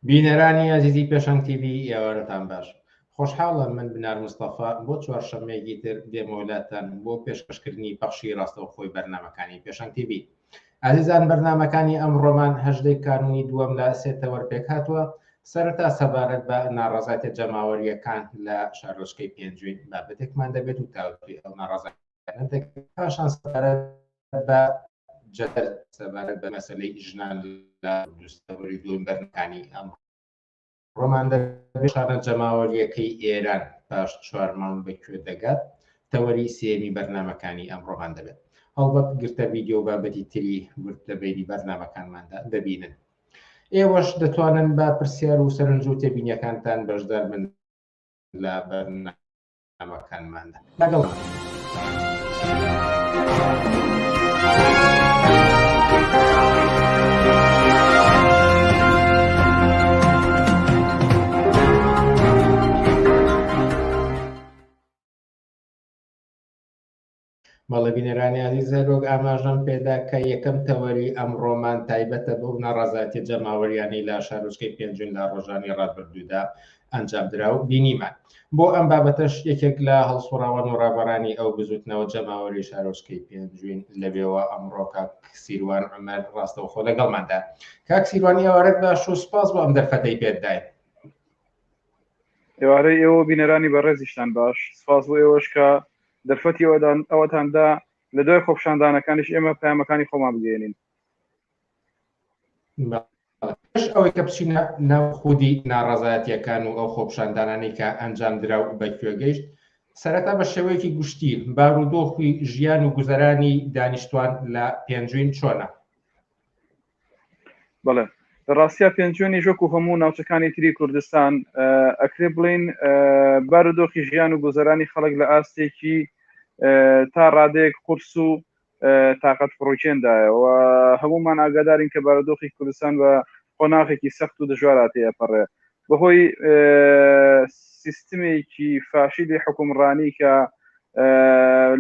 بینەرانی ئازیزی پێشەنگ تیڤ ئێوارەتان باش. خۆشحاڵم من بنار مستەفا بۆ چوارشەممەیەکی تر دێمەوەلاتان بۆ پێشکەشکردنی بەخشی ڕاستەوخۆی بەرنامەکانی پێشەنگ تیڤ. ئازیزان بەرنامەکانی ئەمڕۆمان هەژدەی کانونی دووەم لە سێتەوە پێک هاتووە سەرەتا سەبارەت بە ناڕەزایەتە جەماوەریەکان لە شارۆچکەی پێنجوین بابەتێکمان دەبێت و تاوتوی ئەو ناڕەزایەتە پاشان سەبارەت بە جەدەل سەبارەت بە مەسەلەی ژنان لە دووسەوەری دووەم بەرنامەکانی ئەمڕۆ ڕۆمان دەبێتشانە جەماوەریەکەی ئێران پاش 4 مانگ بەکوێ دەگات تەوەری سێمی بەرنامەکانی ئەمڕۆمان دەبێت هەڵبەت گرتە ڤیدیۆ و بابەتی تری گرتەبەیدی بەرنامەکانماندا دەبینن. ئێوەش دەتوانن بە پرسیار و سەرنج و تێبینیەکانتان بەشدار بن لە بەرنامەکانماندا لەگەڵمان. بەڵێ بینەرانی عزیز زەرۆک ئاماژەم پێدا کە یەکەم تەوەری ئەمڕۆمان تایبەتە بەو ناڕەزایەتی جەماوەریانی لە شارۆچکەی پێنجوین لە ڕۆژانی ڕابردوودا ئەنجام درا و بینیمان. بۆ ئەم بابەتەش یەکێک لە هەڵسوڕاوان و ڕابەرانی ئەو بزوتنەوە جەماوەری شارۆچکەی پێنجوین لەبێەوە ئەمڕۆ کاک سیروان عومەر ڕاستەوخۆ لەگەڵماندا. کاک سیروان ئێوارەت باش و سوپاس بۆ ئەم دەرفەتەی پێداین. ئێوارەی ئێوە بینەرانی بەڕێزیشتان باش، سپاس بۆ ئێوەش کە دەرفەتی ئەوەتاندا لە دوای خۆپشاندانەکانیش ئێمە پەیامەکانی خۆمان بگەێنین. ئەوەی کە بچینە ناو خودی ناڕەزایەتیەکان و ئەو خۆپشاندانانی کە ئەنجام درا و بەکوێگەیشت سەرەتا بە شێوەیەکی گشتی بارودۆخی ژیان و گوزەرانی دانیشتوان لە پێنجوین چۆنە؟ بەڵێ لە ڕاستیا پێنجوێنی ژۆک و هەموو ناوچەکانی تری کوردستان ئەکرێ بڵین بارودۆخی ژیان و گوزەرانی خەڵک لە ئاستێکی تا ڕادەیەک قورس و تااقەت فڕۆکێندایەوە هەمومان ئاگادارین کە بارودۆخی کوردستان بە قۆناغێکی سەخت و دژواراتەیە پەڕێ بەهۆی سیستمێکی فاشیلی حکومڕانی کە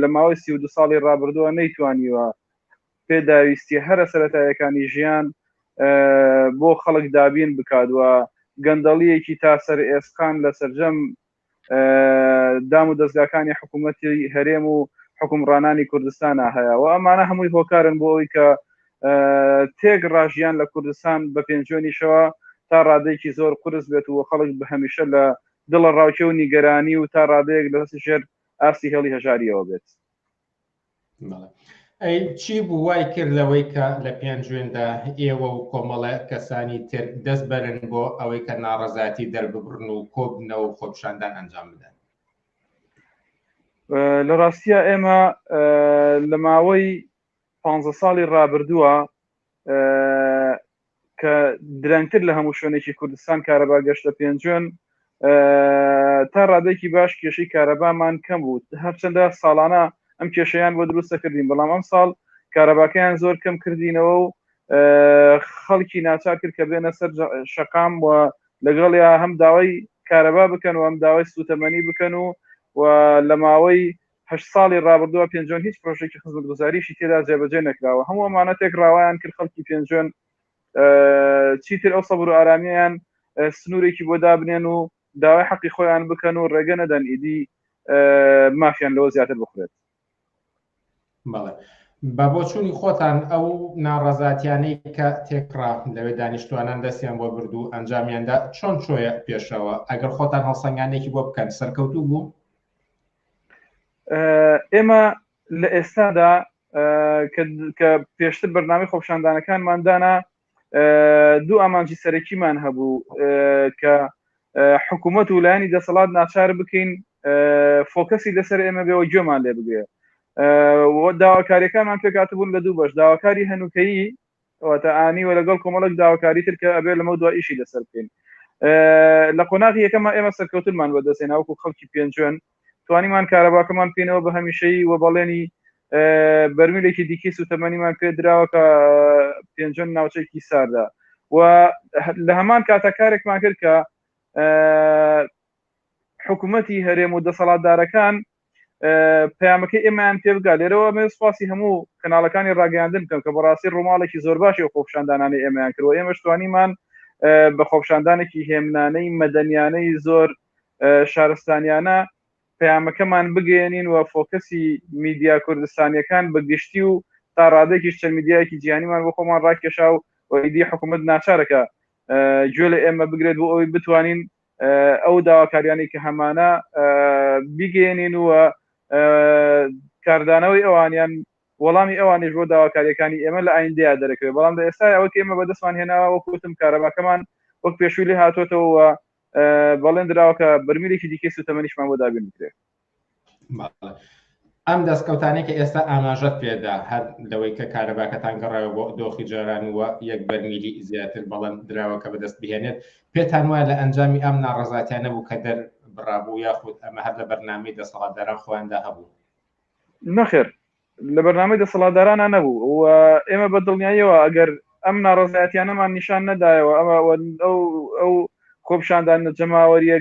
لە ماوەی 32 ساڵی ڕابردووە نەیتوانیوە پێداویستی هەرە سەرەتایەکانی ژیان بۆ خەڵک دابین بکاتوە گەندەڵیەکی تا سەر ئێسقان لە سەرجەم دام و دەستگاکانی حکوومەتی هەرێم و حکومڕانانی کوردستانە هەیە و ئەمانە هەمووی هۆکارن بۆ ئەوی کە تێک ڕاژیان لە کوردستان بە پێنجوێنیشەوە تا ڕادەیەکی زۆر قرس بێت و خەڵک بە هەمیشە لە دڵە ڕاوچە و نیگەرانی و تا ڕادەیەک لە ژێر ئاستی هێڵی هەژاریەوە بێت. چی بوو وای کرد لەوەی کە لە پێنجوێندا ئێوە و کۆمەڵە کەسانی تر دەست بەرن بۆ ئەوەی کە ناڕەزایەتی دەرببڕن و کۆبنەوە و خۆپشاندان ئەنجام بدەن؟ لە ڕاستیە ئێمە لە ماوەی 15 ساڵی ڕابردووە کە درەنگتر لە هەموو شوێنێکی کوردستان کارەبا گەشتە پێنجوێن تا ڕادێکی باش کێشەی کارەبامان کەم بوو هەرچەندە ساڵانە ئەم کێشەیان بۆ دروستە کردین بەڵام ئەم ساڵ کارەباکەیان زۆر کەم کردینەوە و خەڵکی ناچار کرد کە بێنە سەر شەقام و لەگەڵیا هەم داوای کارەبا بکەن و ئەم داوای سوتەمەنی بکەن و لە ماوەی 8 ساڵی ڕابردووە پێنجوێن هیچ پرۆژێکی خزمەتگوزاریشی تێدا جێبەجێ نەکراوە هەموو ئەمانە تێک ڕاوایان کرد خەڵکی پێنجوێن چیتر ئەو سەبر و ئارامیان سنوورێکی بۆ دابنێن و داوای حەقی خۆیان بکەن و ڕێگە نەدەن ئیدی مافیان لەوە زیاتر بخورێت. بەڵێ بە بۆچوونی خۆتان ئەو ناڕەزاتیانەی کە تێکڕا لەوێ دانیشتوانان دەستیان بۆ بردو ئەنجامیاندا چۆن چۆیە پێشەوە ئەگەر خۆتان هەڵسەنگانێکی بۆ بکەن سەرکەوتوو بوو؟ ئێمە لە ئێستادا کە پێشتر بەرنامەی خۆپشاندانەکانماندانا دوو ئامانجی سەرەکیمان هەبوو کە حکوومەت و لایەنی دەسەڵات ناچار بکەین فۆکەسی لەسەر ئێمە بێەوە گوێمان لێ بگوێ داواکاریەکانمان پێکاتبوون لە دوو بەش داواکاری هەنوکەیی واتە ئانی و لەگەڵ کۆمەڵک داواکاری تر کە ئەبێ لەمە دو ئیشی لەسەر بکەین لە قۆناغی یەکەمە ئێمە سەرکەوتنمان بەدەستێنا وەکو خەڵکی پێنجوێن توانیمان کارەباکەمان پێینەوە بە هەمیشەیی و بەڵێنی بەرمیلێکی دیکەی سوتەمەنیمان پێ دراوە کە پێنجوێن ناوچەیەکی ساردا و لە هەمان کاتەکارێکمان کرد کە حکوومەتی هەرێم و دەسەڵاتدارەکان پەیامەکەی ئێمەیان پێ بگا لێرەوە من سوپاسی هەموو کەناڵەکانی ڕاگەیاندن بکەم کە بەڕاستی ڕۆماڵێکی زۆر باشی خۆپشاندانانی ئێمەیان کردوە ئێمەش توانیمان بە خۆپشاندانێکی هێمنانەی مەدەنیانەی زۆر شارستانیانە پەیامەکەمان بگەێنین و فۆکەسی میدیا کوردستانیەکان بە گشتی و تا ڕادێکی چەند میدیایەکی جیهانیمان بۆ خۆمان ڕاکێشا و ئیدی حکوومەت ناچارەکە گوێ لە ئێمە بگرێت بۆ ئەوی بتوانین ئەو داواکاریانی کە هەمانە بیگەێنین و کاردانەوەی ئەوانیان وەڵامی ئەوانش بۆ داواکاریەکانی ئێمە لە ئایندەیە دەرەکەوێت بەڵام لە ئێستا ئەوە ئێمە بەدەستمان هێناوە وەکوتم کارەباکەمان وەک پێشووی لێ هاتوۆتەوە بەڵێن دراوە کە بەرمیلێکی دیکەی سوتەمەنیشمان بۆ دابین بکرێت. ئەم دەستکەوتانی کە ئێستا ئاماژەت پێدا هەر لەوەی کە کارەباکەتان گەڕایەوە بۆ دۆخی جاران وە یەک بەرمیلی زیاتر بەڵام دراوەکە بەدەست بهێنێت پێتان وایە لە ئەنجامی ئەم ناڕەزاتیانە بوو کە دەربڕابوو یاخود ئەمە هەر لە بەرنامەی دەسەڵاتداران خۆیاندا هەبوو؟ نەخێر لە بەرنامەی دەسەڵاتدارانە نەبوو و ئێمە بە دڵنیاییەوە ئەگەر ئەم ناڕەزایەتیانەمان نیشان نەدایەوە ئەمە ئەو خۆپشاندان جەماوەریە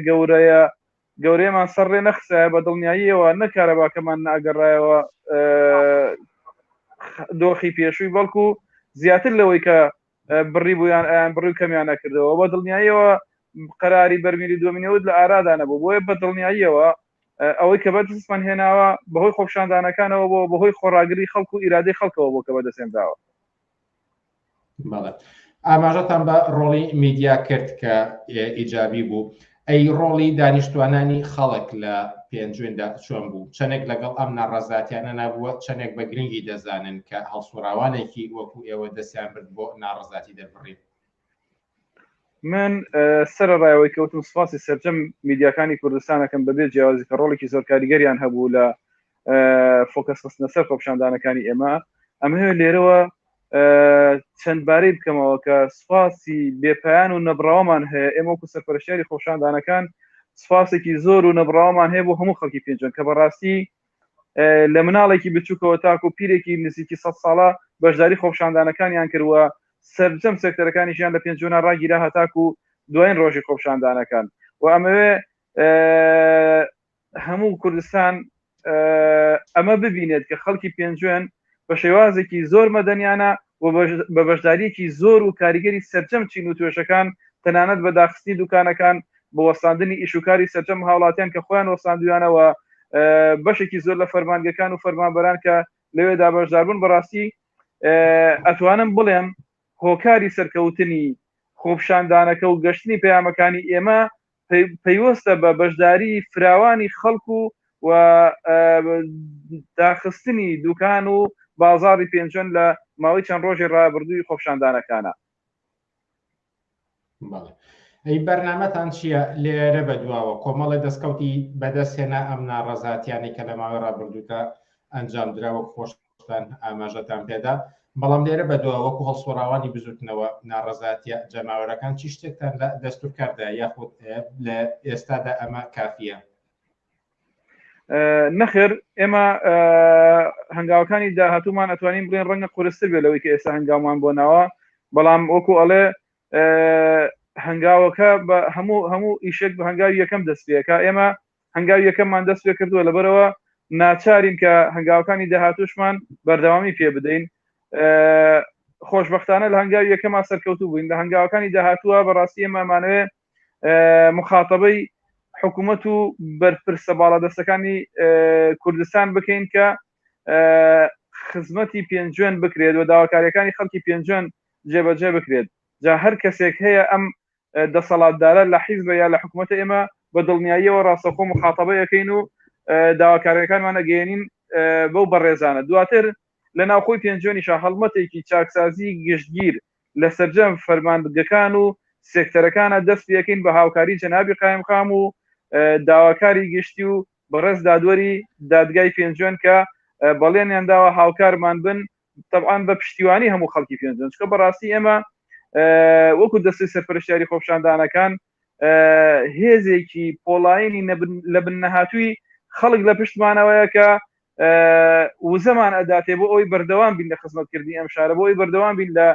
گەورەیەمان سەرڕێ نەخسایە بە دڵنیاییەوە نەکارەباکەمان ناگەڕایەوە دۆخی پێشووی بەڵکو زیاتر لەوەی کە بڕی بوویان ئەیان بڕی و کەمیان نەکردەوە بە دڵنیاییەوە قەراری بەرمیلی دومینەوت لە ئارادا نەبوو بۆیە بە دڵنیاییەوە ئەوەی کە بەدەستمان هێناوە بەهۆی خۆپشاندانەکانەوە بۆ بەهۆی خۆڕاگری خەڵکو و ئیرادەی خەڵکەوە بۆ کە بەدەستێنراوە. ئاماژەتان بە ڕۆڵی میدیا کرد کە ئیجابی بوو. ئەی ڕۆڵی دانیشتوانانی خەڵک لە پێنجوێندا چۆن بوو؟ چەندێک لەگەڵ ئەم ناڕەزاتیانە نبووە، چەندێک بە گرنگی دەزانن کە هەڵسوراوانێکی وەکو ئێوە دەستیان برد بۆ ناڕەزاتی دەربڕین؟ من سەرڕایەوەی کەوتم سپاسی سەرجەم میدیاکانی کوردستانەکەم بەبێ جیاوازی کە ڕۆڵێکی زۆر کاریگەریان هەبوو لە فۆکەس خستنە سەر خۆپشاندانەکانی ئێمە. ئەمە لێرەوە چەندبارەی بکەمەوە کە سپاسی بێپایان و نەبراوەمان هەیە ئێمە وەکو سەرپەرشتیاری خۆپشاندانەکان سپاسێکی زۆر و نەبراوەمان هەیە بۆ هەموو خەڵکی پێنجۆن کە بەڕاستی لە مناڵێکی بچووکەوە تاکو و پیرێکی نزیکی 100 ساڵە بەشداری خۆپشاندانەکانیان کردووە سەرجەم سێکتەرەکانی ژیان لە پێنجۆنە ڕاگیرا هەتاکو و دوایین ڕۆژی خۆپشاندانەکان و ئەمەوێ هەموو کوردستان ئەمە ببینێت کە خەڵکی پێنجوێن بە شێوازێکی زۆر مەدەنیانە و بە بەشداریەکی زۆر و کاریگەری سەرجەم چین و توێشەکان تەنانەت بە داخستی دوکانەکان بە وەستاندنی ئیشوکاری سەرجەم هاوڵاتیان کە خۆیان وەستاندویانەوە بەشێکی زۆر لە فەرمانگەکان و فەرمانبەران کە لەوێدا بەشداربوون بەڕاستی ئەتوانم بڵێم هۆکاری سەرکەوتنی خۆپشاندانەکە و گەشتنی پەیامەکانی ئێمە پەیوەستە بە بەشداری فراوانی خەڵکو و داخستنی دوکان و بازاری پێنجۆن لە ماوەی چەند ڕۆژی ڕابردووی خۆپشاندانەکانە. ئەی بەرنامەتان چییە لێرە بەدواوە کۆمەڵی دەستکەوتی بەدەستهێنا ئەم ناڕەزاتیانی کە لە ماوەی ڕابردووکە ئەنجام دراوە خۆشتان ئاماژەتان پێدا، بەڵام لێرە بەدوا وەکو هەڵسوڕاوانی بزوتنەوە ناڕەزاتیە جەماوەرەکان چی شتێکتان لە دەستورکاردا یاخود لە ئێستادا ئەمە کافیە؟ نەخێر ئێمە هەنگاوەکانی داهاتوومان ئەتوانین بڵێن ڕەنگە قورستر بێ لەوەی کە ئێستا هەنگاومان بۆ ناوە، بەڵام وەکو ئەڵێ هەنگاوەکە بە هەموو ئیشێک بە هەنگاوی یەکەم دەست پێەکە. ئێمە هەنگاوی یەکەممان دەست پێ کردووە لەبەرەوە ناچارین کە هەنگاوەکانی داهاتووشمان بەردەوامی پێ بدەین. خۆشبەختانە لە هەنگاوی یەکەما سەرکەوتوو بووین، لە هەنگاوەکانی داهاتووە بەڕاستی ئێمەمانەوێ مخاتەبەی حکوومەت و بەرپرسە باڵادەستەکانی کوردستان بکەین کە خزمەتی پێنجوێن بکرێت و داواکاریەکانی خەڵکی پێنجوێن جێبەجێ بکرێت. جا هەر کەسێک هەیە ئەم دەسەڵاتدارە لە حیزبە یا لە حکوومەتە ئێمە بە دڵنیاییەوە ڕاستەخۆ مخاتەبەیەکەین و داواکاریەکانمان ئەگەێنین بەو بەڕێزانە. دواتر لە ناوخۆی پێنجوێنیشە هەڵمەتێکی چاکسازی گشتگیر لە سەرجەم فەرمانبەرگەکان و سێکتەرەکانە دەست پێەکەین بە هاوکاری جەنابی قایمخام و داواکاری گشتی و بەڕێز دادوەری دادگای پێنجوێن کە بەڵێنیان داوە هاوکارمان بن طبعاً بە پشتیوانی هەموو خەڵکی پێنجوێن، چکە بەڕاستی ئێمە وەکو دەستی سەرپەرشتیاری خۆپشاندانەکان هێزێکی پۆڵاینی لە بن نەهاتووی خەڵک لە پشتمانەوەیە کە وزەمان ئەداتێ بۆ ئەوی بەردەوام بین لە خزمەتکردنی ئەم شارە، بۆ ئەوی بەردەوام بین لە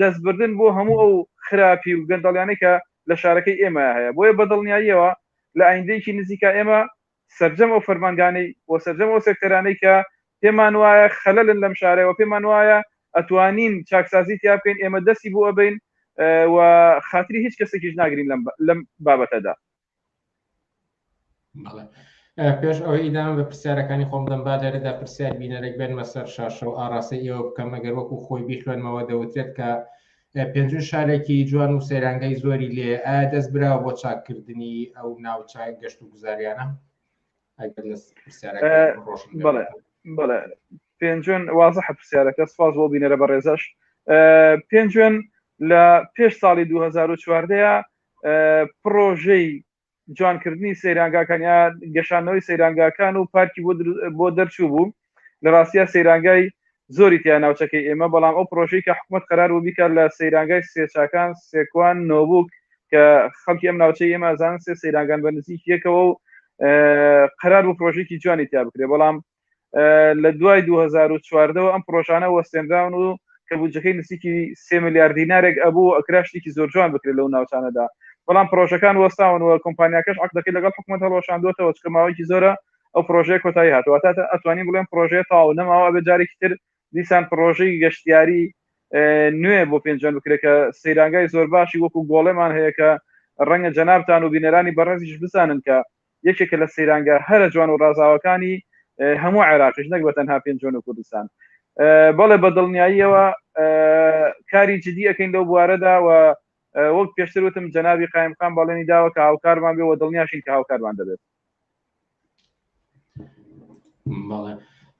دەستبردن بۆ هەموو ئەو خراپی و گەندەڵیانەی کە لە شارەکەی ئێمە هەیە. بۆیە بەدڵنیاییەوە لە ئایندەیەکی نزیکە ئێمە سەرجەم ئەو فەرمانگانەی و سەرجەم ئەو سێکتەرانەی کە پێمان وایە خەلەلن لەم شارەوە، پێمان وایە ئەتوانین چاکسازی تیا بکەین، ئێمە دەستی بۆ ئەبین و خااتری هیچ کەسێکیش ناگرین لەم بابەتەدا. پێش ئەوەی ئیدام بە پرسیارەکانی خۆم دەم با لێرەدا پرسیار بینەرێک بێنمە سەر شاشە و ئاڕاستی ئێوە بکەم ئەگەر وەکو خۆی بیخوێنمەوە دەوترێت کە پێنجون شارێکی جوان و سەیرانگەی زۆری لێ ئایا دەست براوە بۆ چاککردنی ئەو ناوچای گەشت و گوزاریانە؟ بەڵێ پێنجون وازەحە پرسیارەکە سپاس بۆ بینەرە بە ڕێزەش. پێنجون لە پێش ساڵی 2014 پرۆژەی جوانکردنی سەیرانگاکان یا گەشانەوەی سەیرانگاکان و پارکی بۆ دەرچوو بوو. لە ڕاستیە سەیرانگای زۆری تیا ناوچەکەی ئێمە، بەڵام ئەو پرۆژەی کە حکوومەت قەرار بوو بیکات لە سەیرانگای سێچاکان سێکوان نۆبووک کە خەڵکی ئەم ناوچەی ئێمە ئەزانن سێ سەیرانگان بە نزیکیەکەوە و قەرار بوو پرۆژێکی جوانی تیا بکرێ، بەڵام لە دوای 2014 ئەم پرۆژانە وەستێنراون و کە بودجەکەی نزیکی 3 ملیار دینارێک ئەبوو ئەکرا شتێکی زۆر جوان بکرێت لەو ناوچانەدا، بەڵام پرۆژەکان وەستاون و کۆمپانیاکەش عەقدەکەی لەگەڵ حکوومەت هەڵوەشاندووەتەوە چکە ماوەیەکی زۆرە ئەو پرۆژەیە کۆتایی هاتووە، تا ئەتوانین بڵێن پرۆژەیە تەواو نەماوە، ئەبێ جارێکی تر دیسان پرۆژەی گەشتیاری نوێ بۆ پێنجۆن بکرێت کە سەیرانگای زۆر باشی وەکو گۆڵێمان هەیە کە ڕەنگە جەنابتان و بینەرانی بەڕێزیش بزانن کە یەکێکە لە سەیرانگا هەرە جوان و ڕازاوەکانی هەموو عێراقیش نەک بە تەنها پێنجۆن و کوردستان. بەڵێ بە دڵنیاییەوە کاری جدی ئەەکەین لەو بوارەدا و وەک پێشتر وتم جەنابی قایمخان باڵێنی داوە کە هاوکارمان بێ و دڵنیاشین کە هاوکارمان دەبێت.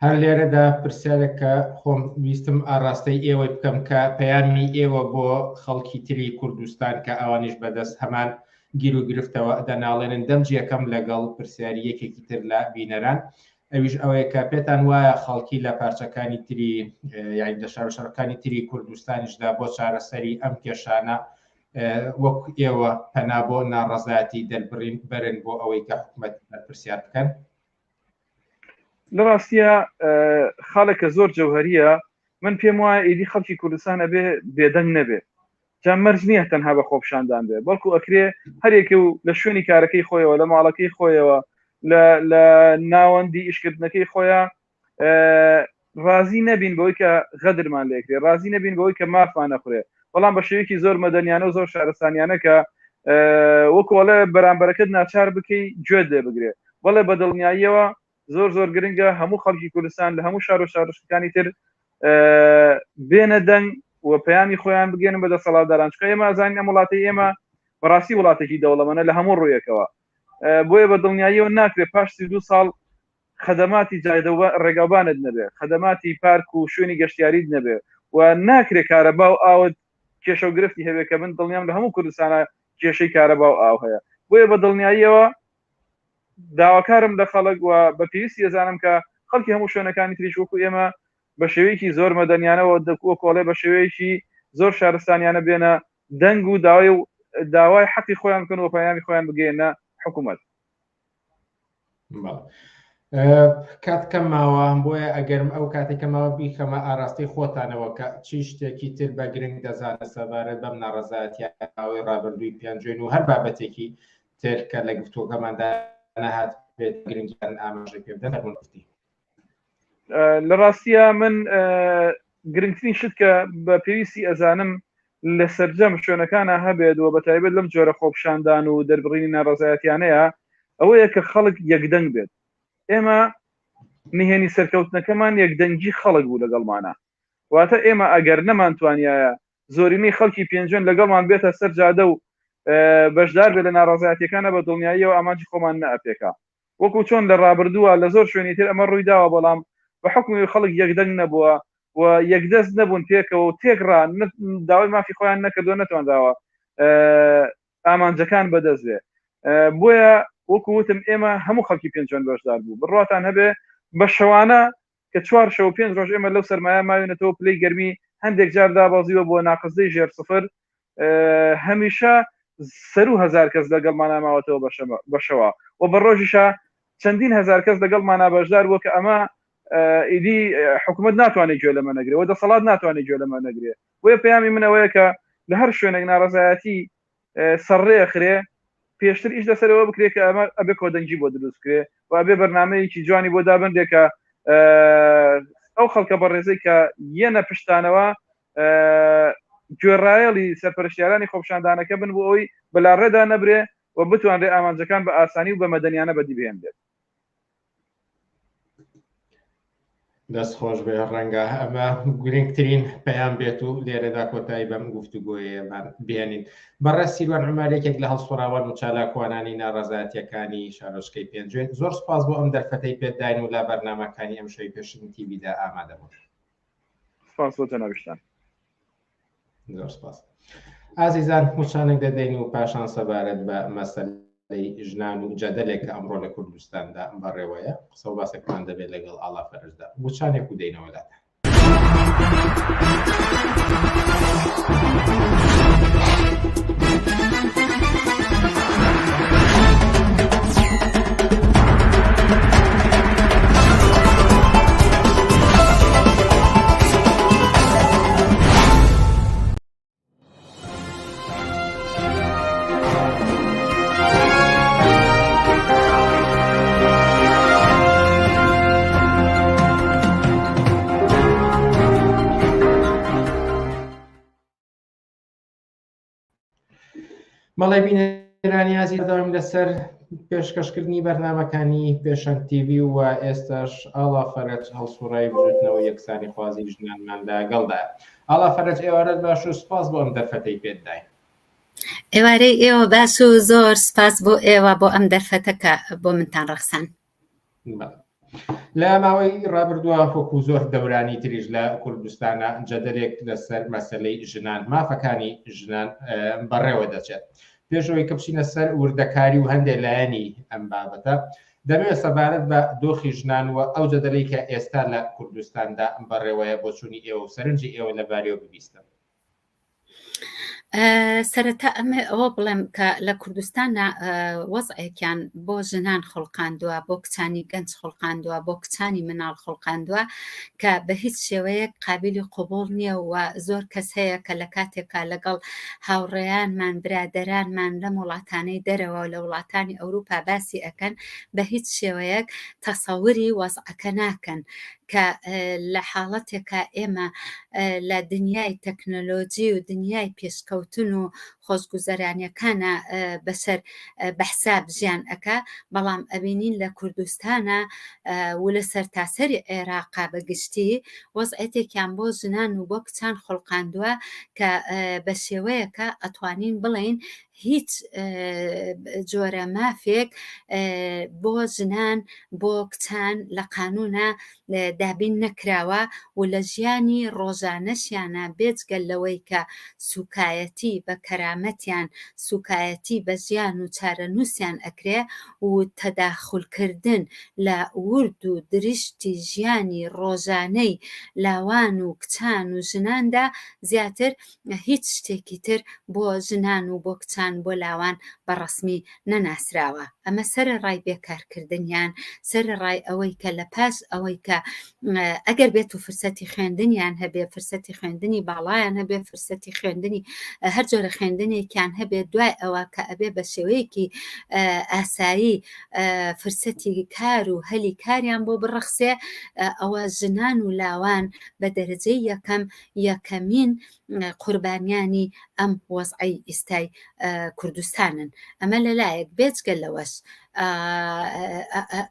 هەر لێرەدا پرسیارێکە خۆم ویستم ئاڕاستەی ئێوەی بکەم کە پەیامی ئێوە بۆ خەڵکی تری کوردستان کە ئەوانیش بەدەست هەمان گیر و گرفتەوە دەناڵێنن دەمجی یەکەم لەگەڵ پرسیاری یەکێکی تر لە بینەران، ئەویش ئەوەیە کە پێتان وایە خەڵکی لە پارچەکانی تری یاین لە شارەکانی تری کوردستانیشدا بۆ چارەسەری ئەم کێشانە وەک ئێوە پەنا بۆ ناڕەزایەتی دەربڕین بەرن بۆ ئەوەی کە حکوومەت پرسیار بکەن؟ لە ڕاستیە خاڵێکە زۆر جەوهەریە، من پێم وایە ئیدی خەڵکی کوردستان ئەبێ بێدەنگ نەبێ، جا مەرج نییە تەنها بە خۆپشاندان بێ، بەڵکو ئەکرێ هەرێکی و لە شوێنی کارەکەی خۆیەوە لە ماڵەکەی خۆیەوە لە ناوەندی ئیشکردنەکەی خۆیان ڕازی نەبین بەوەی کە غەدرمان لێکرێ، ڕازی نەبین بەوەی کە مافمان نەخورێ، بەڵام بە شێوەیەکی زۆر مەدەنیانە و زۆر شارستانیانە کە وەکوڵێ بەرامبەرەکەت ناچار بکەی گوێت لێ بگرێ. بەڵێ بە دڵنیاییەوە زۆر گرنگە هەموو خەڵکی کوردستان لە هەموو شار و شارشتەکانی تر بێنە دەنگ و پەیامی خۆیان بگێنن بە دەسەڵاتداران، چکە ئێمە ئەزانین ئەم وڵاتی ئێمە بەڕاستی وڵاتێکی دەوڵەمەندە لە هەموو ڕوویەکەوە، بۆیە بە دڵنیاییەوە ناکرێت پاش 32 ساڵ خەدەماتی ڕێگەبانت نەبێ، خەدەماتی پارک و شوێنی گەشتیاریت نەبێ و ناکرێت کارەبا و ئاوت کێشە و گرفتی هەبێت کە من دڵنیام لە هەموو کوردستانە کێشەی کارەبا و ئاو هەیە. بۆیە بە دڵنیاییەوە داواکارم لە خەڵک و بە پێویستی ئەزانم کە خەڵکی هەموو شوێنەکانی تریش وەکو ئێمە بە شێوەیەکی زۆر مەدەنیانەوە کۆڵێ بە شێوەیەکی زۆر شارستانیانە بێنە دەنگ و داوای حەقی خۆیان بکەن و پەیامی خۆیان بگەێنە حکوومەت. کاتکە ماوە بۆیە ئەگەرم ئەو کاتێککە ماوە بیکەمە ئاراستی خۆتانەوە کە چی شتێکی تر بە گرنگ دەزانە سەبارەت بەم ناڕەزایەتیەوەی ڕابردووی پێنجێن و هەر بابەتێکی تر کە لە گفتووەکەماندا نەهات بێت گرنگیان ئاماژەی پێ بدەن گفتی. لە ڕاستیە من گرنگترین شت کە بە پێویستی ئەزانم لە سەرجەم شوێنەکانە هەبێت و بەتایبەت لەم جۆرە خۆپشاندان و دەربڕینی ناڕەزایەتیانەیە ئەوەیە کە خەڵک یەکدەنگ بێت. ئێمە نهێنی سەرکەوتنەکەمان یەکدەنگی خەڵک بوو لەگەڵمانە، واتە ئێمە ئەگەر نەمانتوانایە زۆرینەی خەڵکی پێنجۆن لەگەڵمان بێتە سەر جادە و بەشدار بێت لە ناڕەزایەتیەکانە بە دڵنیاییەوە ئامانجی خۆمان نەئەپێکا، وەکو چۆن لە ڕابردووە لە زۆر شوێنی تر ئەمە ڕووی داوە، بەڵام بە حکمی خەڵک یەکدەنگ نەبووە و یەکدەست نەبوون پێکەوە و تێکڕا داوای مافی خۆیان نەکردو نەتوانداوە ئامانجەکان بەدەست بێ. بۆیە وەکو وتم ئێمە هەموو خەڵکی پێنجۆن بەشدار بوو، بڕاتان هەبێ بە شەوانە کە 4 شەو 5 ڕۆژ ئێمە لەو سەرمایە ماوێنێتەوە پلەی گەرمی هەندێک جار دابازیوە بۆ ناقزدەی ژێر سفر، هەمیشە سەر و هەزار کەس لەگەڵمانە ماوەتەوە بەشەوە و بە ڕۆژیشە چەندین هەزار کەس لەگەڵمانە بەشدار بووە کە ئەمە ئیدی حکوومەت ناتوانێت گوێ لەمە نەگرێت و دەسەڵات ناتوانێت گوێ لەمە نەگرێت. بۆیە پەیامی منەوەیە کە لە هەر شوێنێک ناڕەزایەتی سەرڕێخرێ پێشتر ئیش لەسەرەوە بکرێت کە ئەمە ئەبێ کۆدەنگی بۆ دروستکرێ و ئەبێ بەرنامەیەکی جوانی بۆ دابندێکە ئەو خەڵکە بەڕێزەی کە یەنە پشتانەوە گوێڕایەڵی سەرپەرشتیارانی خۆپشاندانەکە بن بۆ ئەوی بەلاڕێدا نەبرێ و بتوانرێ ئامانجەکان بە ئاسانی و بە مەدەنیانە بەدی بهێنرێت. دەست خۆش بێ ڕەنگە ئەمە گرنگترین پەیام بێت و لێرەدا کۆتایی بەم گفتوگۆیەمان بێنین. بەڕێز سیروان عومارێکێک لە هەڵسوڕاوان و چالاکوانانی ناڕەزایەتیەکانی شارۆچکەی پێنجوێن، زۆر سپاس بۆ ئەم دەرفەتەی پێداین و لا بەرنامەکانی ئەم شەوی پێشنگ تیڤیدا ئامادە بوون. سپاس بۆ جەنابشتان. زۆر سپاس. ئازیزان موچانێک دەدەین و پاشان سەبارەت بە مەسەلەی ژنان و جەدەلێک کە ئەمڕۆ لە کوردستاندا بەڕێوەیە قسە و باسێکمان دەبێت لەگەڵ ئاڵا فەرزدا. موچانێک و دەینەوەلاتە. مەڵێ بینەرانی ئازیز دەوام لەسەر پێشکەشکردنی بەرنامەکانی پێشنگ تیڤی و ئێستاش ئاڵا فەرەج هەڵسوڕای بژوتنەوە یەکسانی خوازی ژنانمان لەگەڵدا. ئاڵا فەرەج ئێوارەت باش و سپاس بۆ ئەم دەرفەتەی پێداین. ئێوارەی ئێوە باش و زۆر سپاس بۆ ئێوە بۆ ئەم دەرفەتەکە بۆ منتان ڕەخسان. لە ماوەی ڕابردووە وەکو زۆر دەورانی تریش لە کوردستانە جەدەلێک لەسەر مەسەلەی ژنان مافەکانی ژنان بەڕێوە دەچێت. پێشەوەی کە بچینە سەر وردەکاری و هەندێک لایەنی ئەم بابەتە دەبێت سەبارەت بە دۆخی ژنان و ئەو جەدەلەی کە ئێستا لە کوردستاندا بەڕێوەیە بۆ چوونی ئێوە و سەرنجی ئێوە لەبارەوە ببیستە. سەرەتا ئەمە ئەوە بڵێم کە لە کوردستانە وەزعێکیان بۆ ژنان خوڵقاندووە، بۆ کچانی گەنج خوڵقاندووە، بۆ کچانی مناڵ خوڵقاندووە کە بە هیچ شێوەیەک قابلی قوبوڵ نییە و زۆر کەس هەیە کە لە کاتێکا لەگەڵ هاوڕێیانمان برادەرانمان لەم وڵاتانەی دەرەوە لە وڵاتانی ئەوروپا باسی ئەکەن بە هیچ شێوەیەک تەسەوری وەزعەکە ناکەن کە لە حاڵەتێکە ئێمە لە دنیای تەکنۆلۆجی و دنیای پێشکەوتن و خۆشگوزەرانیەکانە بەسەر بەحساب ژیان ئەکا، بەڵام ئەبینین لە کوردستانە و لە سەرتاسەری عێراقا بەگشتی وەزعەتێکیان بۆ ژنان و بۆ کچان خوڵقاندووە کە بە شێوەیەکە ئەتوانین بڵێن هیچ جۆرە مافێک بۆ ژنان بۆ کچان لە قانونە دابین نەکراوە و لە ژیانی ڕۆژانەشیانە بێجگەل لەوەی کە سوکایەتی بە کەرامەتیان سوکایەتی بە ژیان و چارەنووسیان ئەکرێ و تەداخولکردن لە ورد و دریشتی ژیانی ڕۆژانەی لاوان و کچان و ژناندا زیاتر هیچ شتێکی تر بۆ ژنان و بۆ کچان بۆ لاوان بەڕەسمی نەناسراوە. ئەمە سەرەڕای بێکارکردنیان سەرەڕای ئەوەی کە لە پاش ئەوەی کە ئەگەر بێت و فرسەتی خوێندنیان هەبێ فرسەتی خوێندنی باڵایان هەبێ فرسەتی خوێندنی هەر جۆرە خوێندنێکیان هەبێ دوای ئەوە کە ئەبێ بە شێوەیەکی ئاسایی فرسەتی کار و هەلی کاریان بۆ بڕەخسێ ئەوە ژنان و لاوان بە دەرەجەی یەکەمین قوربانیانی ئەم وەزعەی ئێستای کوردستانن. ئەمە لەلایەک بێجگە لەوەش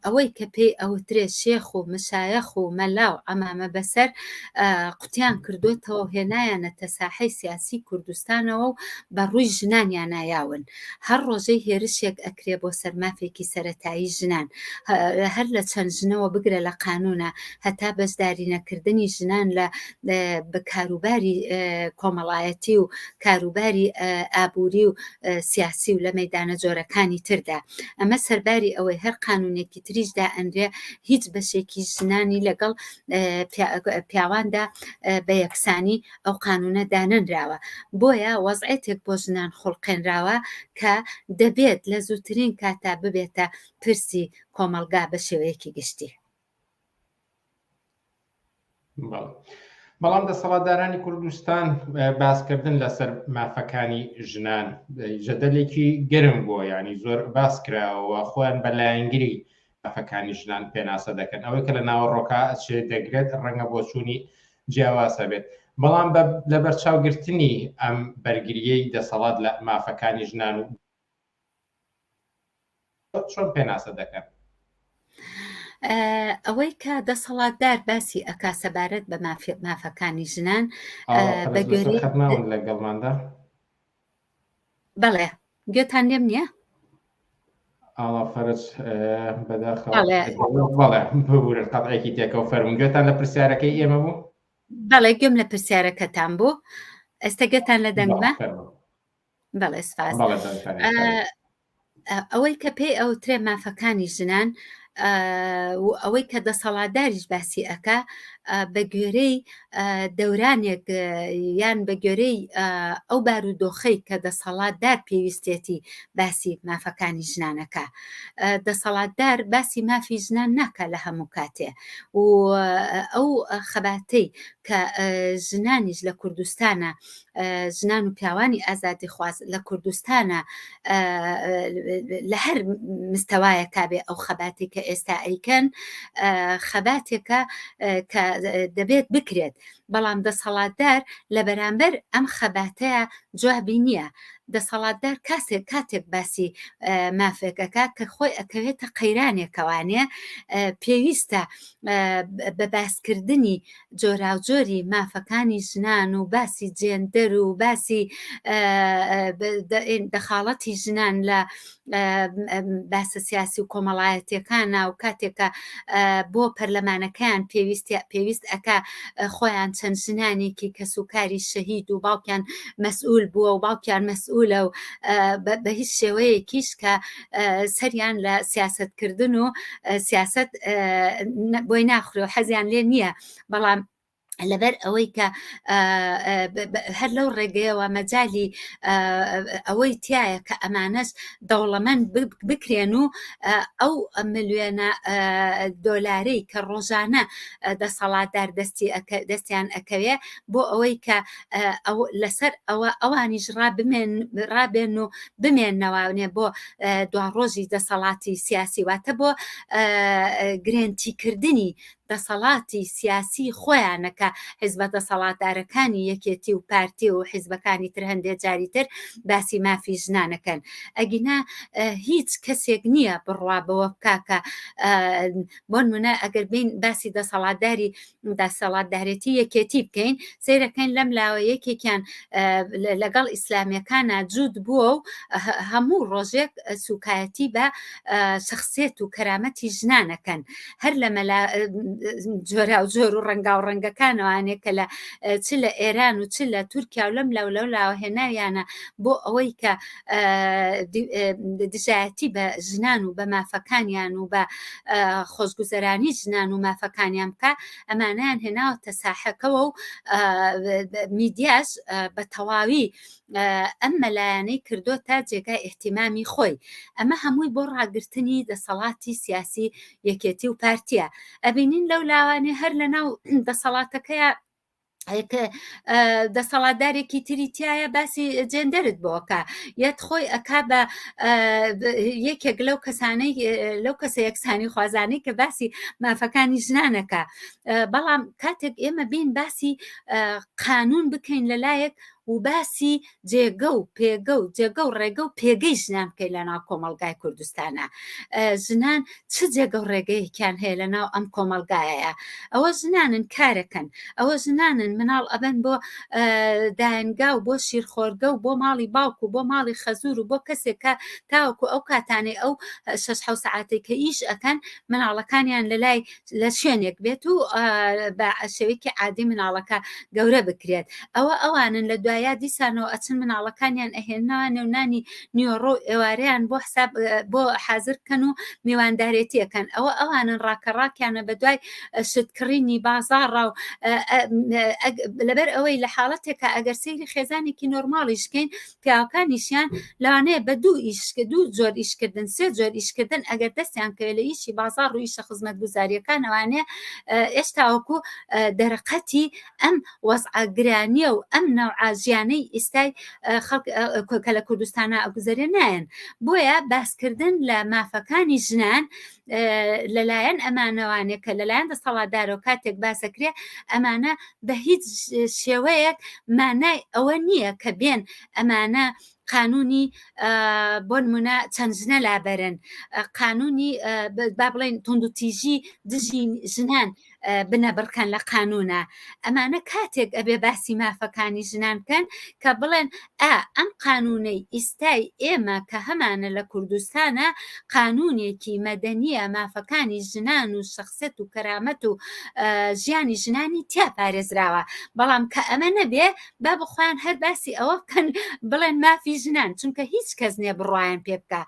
ئەوەی کە پێی ئەوترێ شێخ و مشایەخ و مەلاو ئەمامە بەسەر قوتیان کردوێتەوە هێنایانەتە ساحەی سیاسی کوردستانەوە و بە ڕووی ژنانیان نایاون. هەر ڕۆژەی هێرشێک ئەکرێ بۆ سەرمافێکی سەرەتایی ژنان هەر لە چەند ژنەوە بگرە لە قانونە هەتا بەشداری نەکردنی ژنان لە کاروباری کۆمەڵایەتی و کاروباری ئابووری و سیاسی و لە مەیدانە جۆرەکانی تردا. ئەمە سەرباری ئەوەی هەر قانونێکی تریشدا ئەنرێ هیچ بەشێکی ژنانی لەگەڵ پیاواندا بە یەکسانی ئەو قانونە دانەنراوە. بۆیە وەزعێتێک بۆ ژنان خوڵقێنراوە کە دەبێت لە زووترین کاتا ببێتە پرسی کۆمەلگا بە شێوەیەکی گشتی. بەڵام دەسەڵاتدارانی کوردستان باسکردن لەسەر مافەکانی ژنان جەدەلێکی گەرم بووە، ینی زۆر باس کراوە خۆیان بەلایەنگیری مافەکانی ژنان پێناسە دەکەن. ئەوەی کە لە ناوەڕۆکە چێ دەگرێت ڕەنگە بۆ چوونی جیاوازە بێت. بەڵام لە بەرچاوگرتنی ئەم بەرگریەی دەسەڵات لە مافەکانی ژنان و چۆن پێناسە دەکەن؟ ئەوەی کە دەسەڵاتدار باسی ئەکا سەبارەت بە مافەکانی ژنان بەگوێرەی خەتماون لەگەڵماندا. بەڵێ گوێتان لێم نییە؟ ئاڵا فەرج بەداخەڵێ ببورن قەڵەیەکی تێکە و فەرمون گوێتان لە پرسیارەکەی ئێمە بوو؟ بەڵێ گوێم لە پرسیارەکەتان بوو. ئێستا گوێتان لە دەنگمە؟ بەڵێ سپاس. ئەوەی کە پێی ئەو ترێ مافەکانی ژنان ئەوەی کە دەسەڵاتداریش باسی ئەکا بە گوێرەی دەورانێک یان بە گوێرەی ئەو بارودۆخەی کە دەسەڵاتدار پێویستێتی باسی مافەکانی ژنانەکە. دەسەڵاتدار باسی مافی ژنان ناکە لە هەموو کاتێ و ئەو خەباتەی کە ژنانیش لە کوردستانە، ژنان و پیاوانی ئازادی خواست لە کوردستانە لە هەر مستەوایە کابێ ئەو خەباتی کە ئێستا ئەیکەن خەباتێکە کە دەبێت بکرێت، بەڵام دەسەڵاتدار لە بەرامبەر ئەم خەباتەیە جوابی نییە. دەسەڵاتدار کاتێک باسی مافێکەکە کە خۆی ئەکەوێتە قەیرانێکەوانێ پێویستە بە باسکردنی جۆراوجۆری مافەکانی ژنان و باسی جێندەر و باسی دەخاڵەتی ژنان لە باسە سیاسی و کۆمەڵایەتیەکانە و کاتێکە بۆ پەرلەمانەکان پێویست ئەکا خۆیان چەند ژنانێکی کە سوکاری شەهید و باوکیان مەسئول بووە و باوکیان مەسئولە و بە هیچ شێوەیەکیش کە سەریان لە سیاسەتکردن و سیاست بۆی ناخورێ و حەزیان لێ نییە، بەڵام لەبەر ئەوەی کە هەر لەو ڕێگەیەوە مەجای ئەوەی تایە کە ئەمانەش دەوڵەمەند بکرێن و ئەو ملیۆنە دۆلارەی کە ڕۆژانە دەسەڵاتدار دەستیان ئەکەوێ بۆ ئەوەی کە لەسەر ئەوانیش ڕابێن و بمێننەوەێ بۆ دواڕۆژی دەسەڵاتی سیاسی واتە بۆ گرێنتیکردنی دەسەڵاتی سیاسی خۆیانەکە حیزبە دەسەڵاتدارەکانی یەکێتی و پارتی و حیزبەکانی تر هەندێک جاریتر باسی مافی ژنانەکەن. ئەگینا هیچ کەسێک نییە بڕوا بەوە بکاکە بۆ نمونە ئەگەر بین باسی دەسەڵاتدارێتی یەکێتی بکەین سیرەکەین لەم لاوە یەکێکیان لەگەڵ ئیسلامیەکانە جوود بووە و هەموو ڕۆژێک سوکایەتی بە شخصیت و کەرامەتی ژنانەکەن، هەر لە جۆرا و جۆر و ڕەنگا و ڕەنگەکانەوانێ کە لە چ لە ئێران و چ لە تورکیا و لەم لەو لاوهێناویانە بۆ ئەوەی کە دژایەتی بە ژنان و بە مافەکانیان و بە خۆشگوزەرانی ژنان و مافەکانیان بکە، ئەمانیان هێناوەتە ساحەکەەوە و میدیاش بە تەواوی ئەم مەلایانەی کردو تا جێگای احتیمامی خۆی. ئەمە هەمووی بۆ ڕاگررتنی دەسەڵاتی سیاسی یەکێتی و پارتیە. ئەبینین لەو لاوانێ هەر لە ناو دەسەڵاتەکەیە دەسەڵاتدارێکی تریتیایە باسی جێندەرت بۆکە یەت خۆی ئەکا بە یەکێک لەو کەسانەی لەو کەسە یەکسانی خوازانەی کە باسی مافەکانی ژنانەکە، بەڵام کاتێک ئێمە بین باسی قانون بکەین لەلایەک و باسی جێگە و پێگە و جێگە و ڕێگە و پێگەی ژنان بکەین لە ناو کۆمەلگای کوردستانە. ژنان چ جێگە و ڕێگەیەکیان هەیە لە ناو ئەم کۆمەلگایەیە؟ ئەوە ژنانن کارەکەن، ئەوە ژنانن مناڵ ئەبەن بۆ داهێنگا و بۆ شیرخۆرگە و بۆ ماڵی باوک و بۆ ماڵی خەزور و بۆ کەسێکە تاوەکو ئەو کاتانەی ئەو 6 ساعاتێک کە ئیش ئەکەن مناڵەکانیان لە شوێنێک بێت و بە شێوەیەکی عادی مناڵەکە گەورە بکرێت. ئەوانن لە دوایە دیسانەوە ئەچن مناڵەکانیان ئەهێننەوە نێونانی نیۆڕۆ ئێوارەیان بۆ حساب بۆ حازرکەن و میواندارێتیەکەن. ئەوانن ڕاکەڕاکیانە بە دوای شتکڕینی بازاڕە و لەبەر ئەوەی لە حاڵەتێکە ئەگەر سەیری خێزانێکی نۆرماڵیشکەین پیاوەکانیشیان لەوانەیە بە دوو جۆر ئیشکردن 3 جۆر ئیشکردن ئەگەر دەستیان کە لە ئیشی بازار و ئیشە خزمەت گوزاریەکانەوانەیە ئێستا وەکو دەرەقەتی ئەم وەزعگرانیە و ئەم نەوعە ژیانەی ئێستای کە لە کوردستانە ئەگوزەرێ نایەن. بۆیە باسکردن لە مافەکانی ژنان لەلایەن ئەمانەوانێک کە لەلایەن دەسەڵاتدارۆ کاتێک باسەکرێ ئەمانە بە هیچ شێوەیەک مانای ئەوە نییە کە بێن ئەمانە قانونی بۆ نمونە چەند ژنە لابەرن، قانونی با بڵێن توندوتیژی دژی ژنان بنەبڕکەن لە قانونە. ئەمانە کاتێک ئەبێ باسی مافەکانی ژنان بکەن کە بڵێن ئەم قانونەی ئیستای ئێمە کە هەمانە لە کوردستانە قانونێکی مەدەنیە مافەکانی ژنان و شخصیت و کەرامەت و ژیانی ژنانی تیا پارێزراوە، بەڵام کە ئەمە نەبێ با بخۆیان هەر باسی ئەوە بکەن بڵێن مافی ژنان، چونکە هیچ کەس نییە بڕوایان پێ بکە.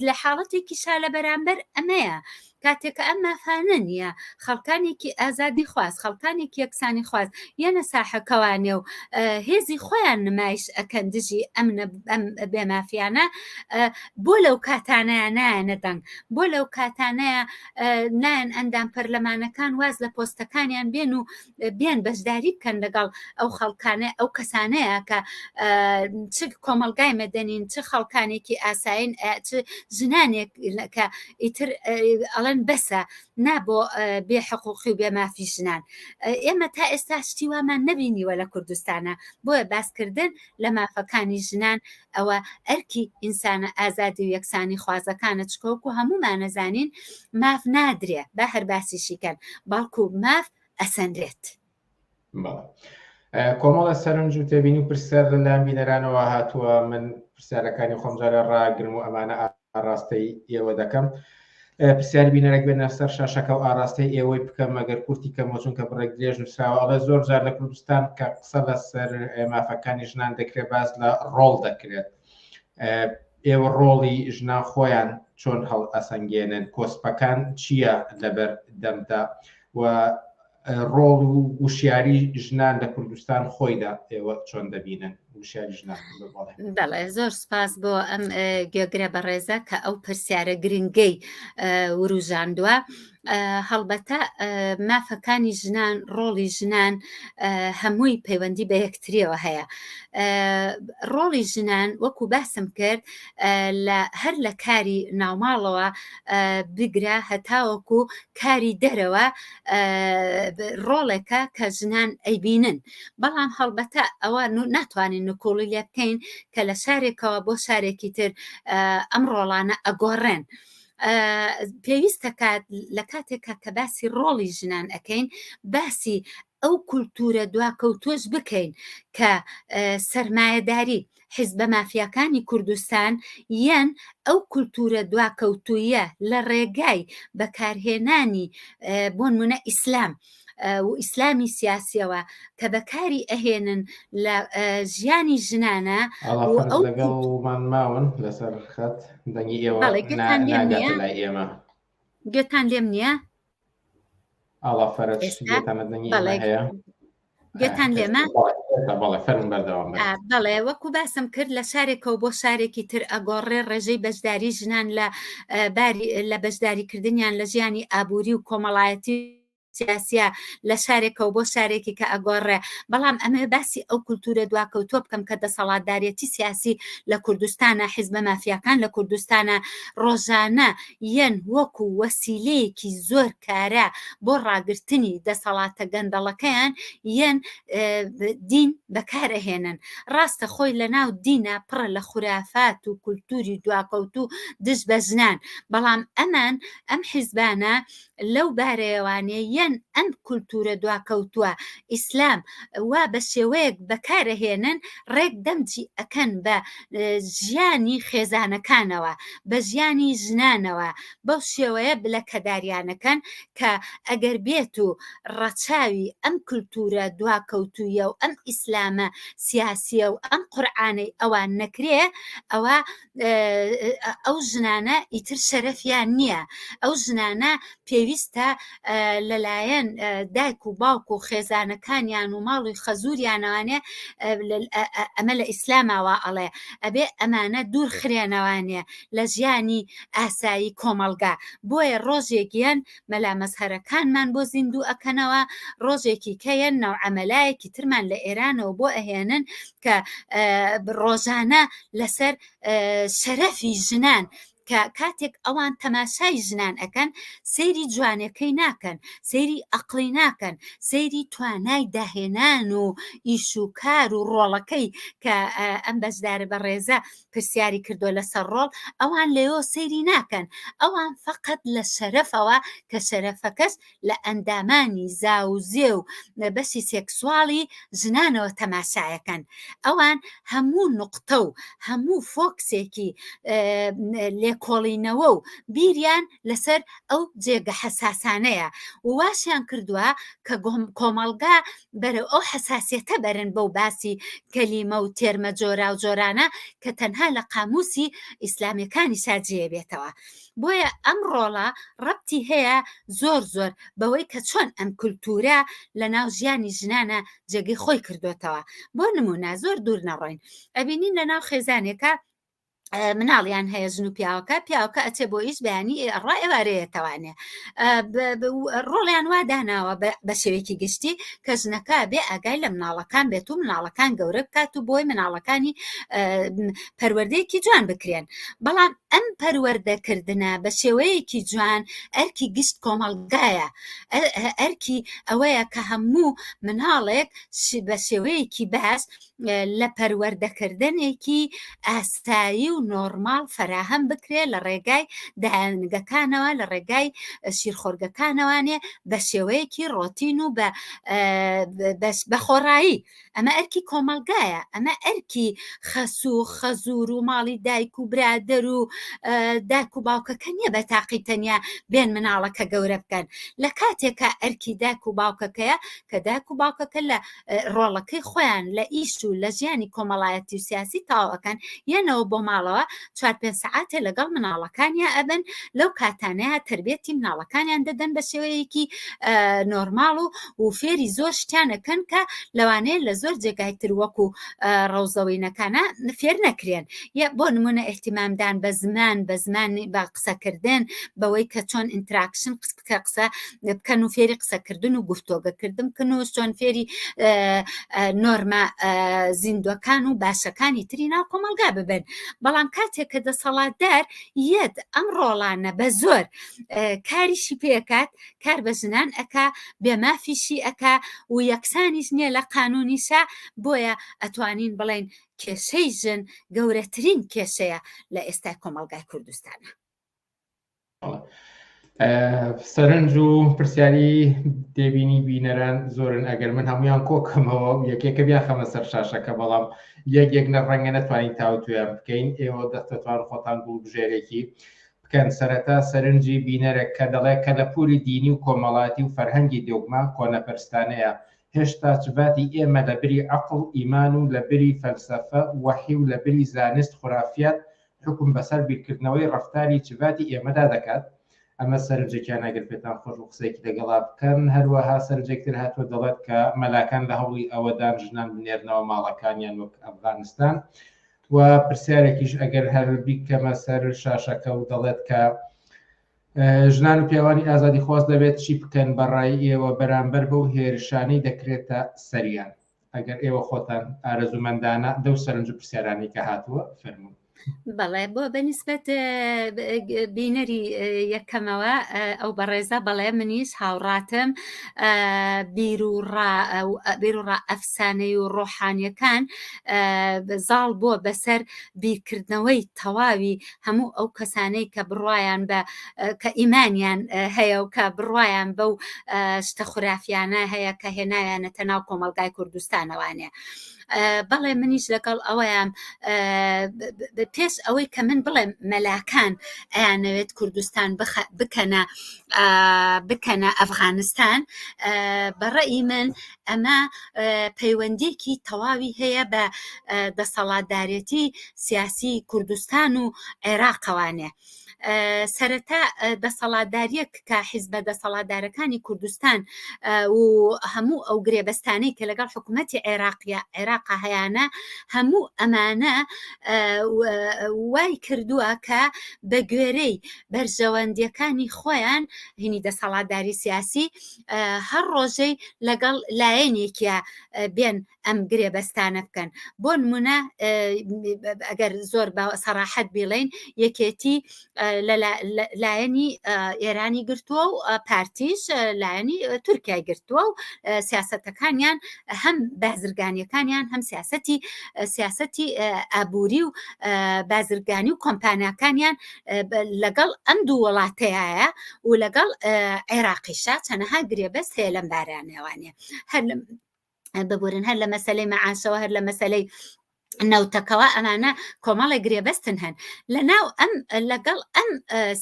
لە حاڵەتێکی شا لە بەرامبەر ئەمەیە کاتێکە ئەم مافانە نییە، خەڵکانێکی ئازادی خواست، خەڵکانێکی یەکسانی خواست یەنە ساحەکەوانێ و هێزی خۆیان نمایش ئەکەن دژی ئەم بێمافیانە، بۆ لەو کاتانەیە نایەنە دەنگ، بۆ لەو کاتانەیە نایەن ئەندام پەرلەمانەکان واز لە پۆستەکانیان بێن و بێن بەشداری بکەن لەگەڵ ئەو خەڵکانە ئەو کەسانەیە کە چ کۆمەلگای مەدەنین، چ خەڵکانێکی ئاساین، چ ژنانێک کە ئیتر ئەڵەن بەسە نابۆ بێ حقوقی و بێ مافی ژنان. ئێمە تا ئێستا شتی وامان نەبینیوە لە کوردستانە، بۆیە باسکردن لە مافەکانی ژنان ئەوە ئەرکی ئینسانە ئازادی و یەکسانی خوازەکانە چکۆکو هەمومان نەزانین ماف نادرێ بە هەر باسیشیکەن، بەڵکو ماف ئەسەندرێت. کۆمەڵە سەرنج و تێبینی و پرسیار لەلایەن بینەرانەوە هاتووە، من پرسیارەکانی خۆم جارێ ڕاگرم و ئەمانە ئاڕاستەی ئێوە دەکەم. پرسیار بینەرێک بێنە سەر شاشەکە و ئاڕاستەی ئێوەی بکەم ئەگەر کورتی کەمەوە چونکە بڕێک درێژ نووسراوە. ئەڵێ زۆر جار لە کوردستان کە قسە لەسەر مافەکانی ژنان دەکرێت باز لە ڕۆڵ دەکرێت. ئێوە ڕۆڵی ژنان خۆیان چۆن هەڵ ئەسەنگێنن؟ کۆسپەکان چییە لەبەر دەمدا و ڕۆڵ و وشیاری ژنان لە کوردستان خۆیدا ئێوە چۆن دەبینن وشیاری ژنان؟ بەڵێ زۆر سپاس بۆ ئەم گوێگرە بەڕێزە کە ئەو پرسیارە گرنگەی وروژاندووە. هەڵبەتە مافەکانی ژنان، ڕۆڵی ژنان هەمووی پەیوەندی بە یەکتریەوە هەیە. ڕۆڵی ژنان وەکو باسم کرد هەر لە کاری ناوماڵەوە بگرە هەتاوەکو کاری دەرەوە ڕۆڵێکە کە ژنان ئەیبینن، بەڵام هەڵبەتە ئەوە ناتوانین نکۆڵی لێ بکەین کە لە شارێکەوە بۆ شارێکی تر ئەم ڕۆڵانە ئەگۆڕێن. پێویستە لە کاتێکە کە باسی ڕۆڵی ژنان ئەەکەین باسی ئەو کولتورە دواکەوتۆش بکەین کە سەرمایەداری حیزبە مافیاکانی کوردستان یان ئەو کولتورە دواکەوتویە لە ڕێگای بەکارهێنانی بۆ نمونە ئیسلام و ئیسلامی سیاسیەوە کە بەکاری ئەهێنن لە ژیانی ژنانە لەگەڵمان ماون لەسەر خەت دەنگی ئێوە لای ئێمە گوێتان لێم نییە؟ گوێتان لێمە؟ بەڵێ وەکو باسم کرد لە شارێکەوە بۆ شارێکی تر ئەگۆڕێ ڕێژەی بەشداری ژنان لە بەشداریکردنیان لە ژیانی ئابووری و کۆمەڵایەتی سیاسیە لە شارێکەوە بۆ شارێکی کە ئەگۆڕێ، بەڵام ئەمە باسی ئەو کولتورە دواکەوتۆ بکەم کە دەسەڵاتدارەتی سیاسی لە کوردستانە حیزبە مافیاکان لە کوردستانە ڕۆژانە یەن وەکو وەسیلەیەکی زۆر کارە بۆ ڕاگررتنی دەسەڵاتە گەندەڵەکەیان یەن دین بەکارەهێنن. ڕاستە خۆی لە ناو دینە پڕە لە خورافات و کولتوری دواکەوت و دژ بە ژنان، بەڵام ئەم حیزبانە لەو بارەیەوانێ یەن ئەم کولتورە دواکەوتووە ئیسلام وا بە شێوەیەک بەکارەهێنن ڕێک دەمجی ئەکەن بە ژیانی خێزانەکانەوە، بە ژیانی ژنانەوە، بەو شێوەیە بلەکەداریانەکەن کە ئەگەر بێت و ڕەچاوی ئەم کولتورە دواکەوتویە و ئەم ئیسلامە سیاسیە و ئەم قورعانەی ئەوان نەکرێ ئەوە ئەو ژنانە ئیتر شەرەفیان نییە، ئەو ژنانە پێویستە لە لەلایەن دایک و باوک و خێزانەکانیان و ماڵی خەزوریانەوانێ ئەمە لە ئیسلاماوە ئەڵێ ئەبێ ئەمانە دوور خرێنەوانێ لە ژیانی ئاسایی کۆمەلگا بۆیە ڕۆژێکیان مەلا مەزهەرەکانمان بۆ زیندوو ئەکەنەوە ڕۆژێکی کەیەن نەوعەمەلایەکی ترمان لە ئێرانەوە بۆ ئەهێنن کە ڕۆژانە لەسەر شەرەفی ژنان کە کاتێک ئەوان تەماشای ژنان ئەکەن سەیری جوانەکەی ناکەن سەیری ئەقلی ناکەن سەیری توانای داهێنان و ئیش و کار و ڕۆڵەکەی کە ئەم بەشدارە بە ڕێزە پرسیاری کردو لەسەر ڕۆڵ ئەوان لێەوە سەیری ناکەن ئەوان فقط لە شەرەفەوە کە شەرەفەکەس لە ئەندامانی زاوزێ و بەشی سێکسواڵی ژنانەوە تەماشایەکەن ئەوان هەموو نقطە و هەموو فۆکسێکی لێکۆڵینەوە و بیریان لەسەر ئەو جێگە حساسانەیە و واشیان کردووە کە کۆمەڵگا بەرە ئەو حساسیەتە بەرن بەو باسی کەلیمە و تێرمە جۆرا و جۆرانە کە تەنها لە قاموسی ئیسلامیەکانی ساجێ بێتەوە بۆیە ئەم ڕۆڵە ڕەبتی هەیە زۆر زۆر بەوەی کە چۆن ئەم کولتورە لە ناو ژیانی ژنانە جێگەی خۆی کردوێتەوە بۆ نمونە زۆر دوور نەڕۆین ئەبینین لە ناو خێزانێکە مناڵیان هەیە ژن و پیاوەکە ئەچێ بۆ ئیش بەیانی ڕائێوارەیەتەوانێ ڕۆڵیان وا داناوە بە شێوەیەکی گشتی کە ژنەکە بێ ئاگای لە مناڵەکان بێت و مناڵەکان گەورە بکات و بۆی مناڵەکانی پەروەردەیەکی جوان بکرێن بەڵام ئەم پەروەردەکردنە بە شێوەیەکی جوان ئەرکی گشت کۆمەڵگایە ئەرکی ئەوەیە کە هەموو مناڵێک بە شێوەیەکی باش لە پەروەردەکردنێکی ئاستایی و نۆرمال فراهەم بکرێ لە ڕێگای داهێنگەکانەوە لە ڕێگای شیرخۆرگەکانەوانێ بە شێوەیەکی ڕۆتین و بە خۆڕایی ئەمە ئەرکی کۆمەلگایە ئەمە ئەرکی خەسوو خەزور و ماڵی دایک و برادەر و دایک و باوکەکە نییە بە تاقی تەنیا بێن مناڵەکە گەورە بکەن لە کاتێکە ئەرکی دایک و باوکەکەیە کە دایک و باوکەکە لە ڕۆڵەکەی خۆیان لە ئیش و لە ژیانی کۆمەڵایەتی و سیاسی تاواکەن یەنەوە بۆ ماڵەوە 4-5 سەعاتێ لەگەڵ مناڵەکانیان ئەبن لەو کاتانەیە تربێتی مناڵەکانیان دەدەن بە شێوەیەکی نۆرماڵ و فێری زۆر شتیانەکەن کە لەوانەیە لە زۆر جێگای تر وەکو ڕەوزەوینەکانە فێر نەکرێن بۆ نمونە ئێحتیمامدان بە زمان بە قسەکردن بەوەی کە چۆن ئینتراکشن قسە بکەن و فێری قسەکردن و گفتۆگەکردن بکەن و چۆن فێری نۆرمە زیندوەکان و باشەکانی تری ناو کۆمەلگا ببن بەڵام کاتێک کە دەسەڵاتدار یەت ئەم ڕۆڵانە بە زۆر کاریشی پێکات کار بە ژنان ئەکا بێمافیشی ئەکا و یەکسانیش نییە لە قانونیشە بۆیە ئەتوانین بڵێن کێشەی ژن گەورەترین کێشەیە لە ئێستای کۆمەلگای کوردستانە سەرنج و پرسیاری دێبینی بینەران زۆرن ئەگەر من هەمویان کۆکەمەوە یەکێکە بیاخەمە سەر شاشەکە بەڵام یەک ڕەنگە نەتوانین تاوتویان بکەین ئێوە دەستەتوان خۆتان گوڵ بژێرێکی بکەن سەرەتا سەرنجی بینەرێک کە دەڵێ کە لە پولی دینی و کۆمەڵاتی و فەرهەنگی دێوگما کۆنەپەرستانەیە هێشتا چڤاتی ئێمە لە بری عەقڵ ئیمان و لە بری فەلسەفە وەحی و لە بری زانست خورافیات حکم بەسەر بیرکردنەوەی ڕەفتاری چڤاتی ئێمەدا دەکات ئەمە سەرنجێکیان ئەگەر پێتان خۆش و قسێکی لەگەڵا بکەن هەروەها سەرنجێکتر هاتووە دەڵێت کە مەلاکان لە هەوڵی ئەوەدان ژنان بنێرنەوە ماڵەکانیان وەک ئەفغانستان و پرسیارێکیش ئەگەر هەر بیکەمە سەر شاشەکە و دەڵێت کە ژنان و پیاوانی ئازادی خواست دەبێت چی بکەن بەڕای ئێوە بەرامبەر بەو هێرشانەی دەکرێتە سەریان ئەگەر ئێوە خۆتان ئارەزومەندانە دەو سەرنج و پرسیارانی کە هاتووە فەرموون بەڵێ بۆ بەنسبەت بینەری یەکەمەوە ئەو بەڕێزە بەڵێ منیش هاوڕاتم بیرروڕا ئەفسانەی و ڕۆحانیەکان زاڵ بۆ بەسەر بیرکردنەوەی تەواوی هەموو ئەو کەسانەی کە بڕوایان بە کە ئیمانیان هەیە و کە بڕوایان بەو شتە خورافیانە هەیە کە هێنایانەتە ناو کۆمەلگای کوردستانەوانێ بەڵێ منیش لەگەڵ ئەوەیان پێش ئەوەی کە من بڵێم مەلاکان ئەیانەوێت کوردستان بکەنە ئەفغانستان، بەڕێی من ئەمە پەیوەندێکی تەواوی هەیە بە دەسەڵاتدارێتی سیاسی کوردستان و عێراقەوانێ. سەرەتا دەسەڵاتداریەک کە حیزبە دەسەڵاتدارەکانی کوردستان و هەموو ئەو گرێبەستانەی کە لەگەڵ حکوومەتی عێراقا هەیانە هەموو ئەمانە وای کردووە کە بە گوێرەی بەرژەوەندیەکانی خۆیان هینی دەسەڵاتداری سیاسی هەر ڕۆژەی لەگەڵ لایەنێکیە بێن ئەم گرێبەستانە بکەن. بۆ نمونە ئەگەر زۆر بە سەراحەت بڵێن یەکێتی لایەنی ئێرانی گرتووە و پارتیش لایەنی تورکیای گرتووە و سیاسەتەکانیان هەم بازرگانیەکانیان هەم سیاسەتی ئابووری و بازرگانی و کۆمپانیاکانیان لەگەڵ ئەم دوو وڵاتەیە و لەگەڵ عێراقیشا چەنەها گرێبەست هەیە لەم بارانەوانێ ببورن هەر لە مەسەلەی مەعاشەوە هەر لە مەسەلەی نەوتەکەوە ئەمانە کۆمەڵی گرێبەستن هەن لەناو لەگەڵ ئەم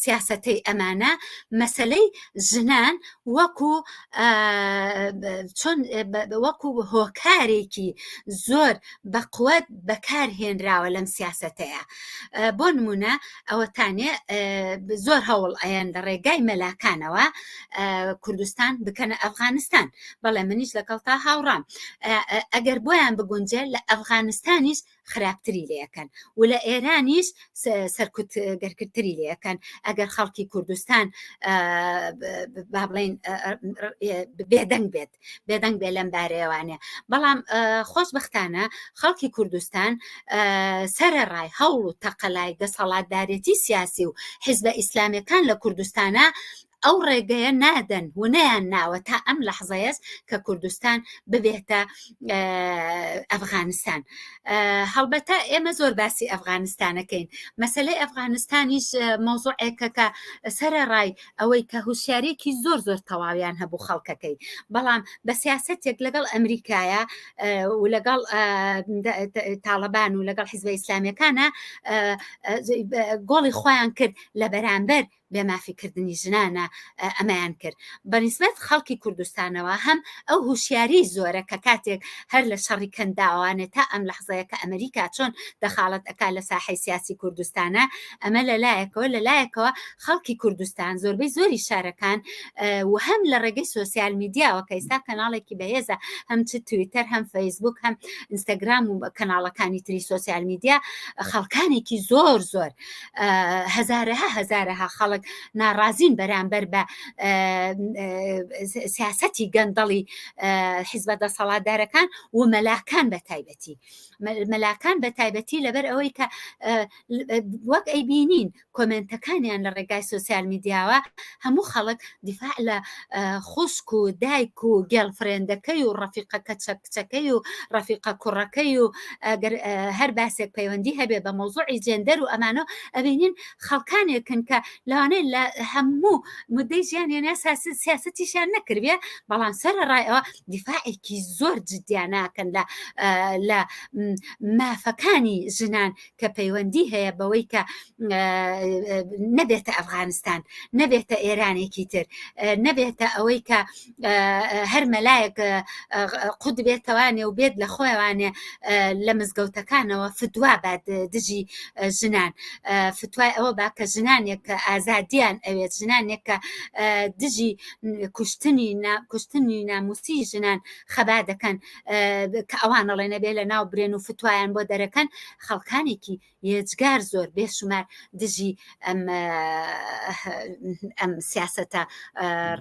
سیاسەتەی ئەمانە مەسەلەی ژنان وەکو هۆکارێکی زۆر بەقووەت بەکارهێنراوە لەم سیاسەتەیە. بۆ نمونە ئەوەتانێ زۆر هەوڵ ئەیان لە ڕێگای مەلاکانەوە کوردستان بکەنە ئەفغانستان، بەڵێ منیش لەگەڵتا هاوڕام ئەگەر بۆیان بگونجێ لە ئەفغانستانیش خراپتری لەکەن و لە ئێرانیش سەرکوت گەرکردتری لەکەن ئەگەر خەڵکی کوردستان با بڵێن بێدەنگ بێ لەم بارەیەوانێ. بەڵام خۆشبەختانە خەڵکی کوردستان سەرەڕای هەوڵ و تەقەلای دەسەڵاتدارێتی سیاسی و حیزبە ئیسلامیەکان لە کوردستانە ئەو ڕێگەیە نادەن و نەیان ناوە تا ئەم لەحظەیەس کە کوردستان ببێتە ئەفغانستان. هەڵبەتە ئێمە زۆر باسی ئەفغانستانەکەین. مەسەلەی ئەفغانستانیش مۆزوعێکە کە سەرەڕای ئەوەی کە هوشیارێکی زۆر تەواویان هەبوو خەڵکەکەی، بەڵام بە سیاسەتێک لەگەڵ ئەمریکایە و لەگەڵ تاڵەبان و لەگەڵ حیزبە ئیسلامیەکانە گۆڵی خۆیان کرد لە بەرامبەر بێمافیکردنی ژنانە ئەمەیان کرد. بەنسبەت خەڵکی کوردستانەوە هەم ئەو هوشیاری زۆرە کە کاتێک هەر لە شەڕی کەنداوانێت تا ئەم لەحظەیە کە ئەمریکا چۆن دەخاڵەت ئەکا لە ساحەی سیاسی کوردستانە، ئەمە لەلایەکەوە خەڵکی کوردستان زۆربەی زۆری شارەکان و هەم لە ڕێگەی سۆسیال میدیاوە کە ئێستا کەناڵێکی بەهێزە هەم چ تویتەر هەم فەیسبوک هەم ئینستاگرام و کەناڵەکانی تری سۆسیال میدیا خەڵکانێکی زۆر هەزارەها خەڵک ناڕازین بەرامبەر بە سیاسەتی گەندەڵی حیزبە دەسەڵاتدارەکان و مەلاکان بە تایبەتی لەبەر ئەوەی کە وەک ئەیبینین کۆمنتەکانیان لە ڕێگای سۆسیال میدیاوە هەموو خەڵک دیفاع لە خوشک و دایک و گێڵفرێندەکەی و ڕەفیقە کچەکەی و ڕەفیقە کوڕەکەی و هەر باسێک پەیوەندی هەبێ بە مەوزوعی جێندەر و ئەمانە ئەبینین خەڵکانێکن کە لەوانەیە لە هەموو مدەی ژیانیان سیاسەتیشیان نەکردێ، بەڵام سەرەڕایەوە دیفاعێکی زۆر جدیاناکەن لە مافەکانی ژنان کە پەیوەندی هەیە بەوەی کە نەبێتە ئەفغانستان، نەبێتە ئێرانێکی تر، نەبێتە ئەوەی کە هەر مەلایەک قود بێتەوانێ و بێت لە خۆیوانێ لە مزگەوتەکانەوە فتوا بات دژی ژنان، فتوای ئەوە با کە ژنانێک کە ئازادیان ئەوێت، ژنانێک کە دژی کوشتنی ناموسی ژنان خەبا دەکەن کە ئەوان ئەڵێنە بێ لە ناو برێن و فتوایان بۆ دەرەکەن، خەڵکانێکی یەجگار زۆر بێشمار دژی ئەم سیاسەتە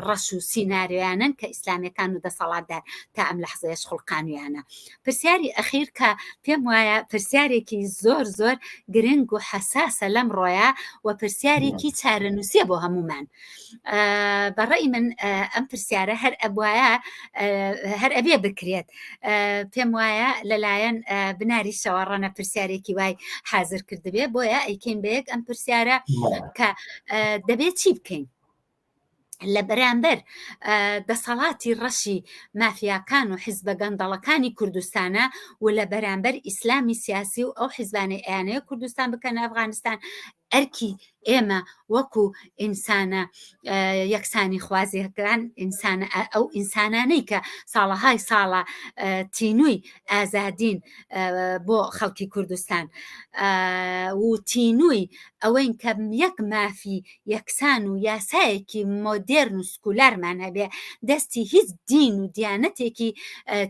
ڕەش و سیناریویانن کە ئیسلامیەکان و دەسەڵاتدار تا ئەم لەحزەیەش خوڵقانویانە. پرسیاری ئەخیر کە پێم وایە پرسیارێکی زۆر گرنگ و حەساسە لەم ڕۆیە و پرسیارێکی چارەنووسیە بۆ هەمومان. بەڕێی من ئەم پرسیارە هەر ئەبێ بکرێت، پێم وایە لەلایەن بناری شەوەڕەنە پرسیارێکی وای حازر کردبێ، بۆیە ئەیکەین بەیەک ئەم پرسیارە کە دەبێت چی بکەین؟ لە بەرامبەر دەسەڵاتی ڕەشی مافیاکان و حیزبە گەندەڵەکانی کوردستانە و لە بەرامبەر ئیسلامی سیاسی و ئەو حیزبانەی ئەیانەیە کوردستان بکەن ئەفغانستان ئەرکی ئێمە وەکو ئینسانە یەکسانی خوازیەکان ئەو ئینسانانەی کە ساڵەهای ساڵە تینووی ئازادین بۆ خەڵکی کوردستان و تینووی ئەوەین کە یەک مافی یەکسان و یاسایەکی مۆدێرن و سکولارمان هەبێ دەستی هیچ دین و دیانەتێکی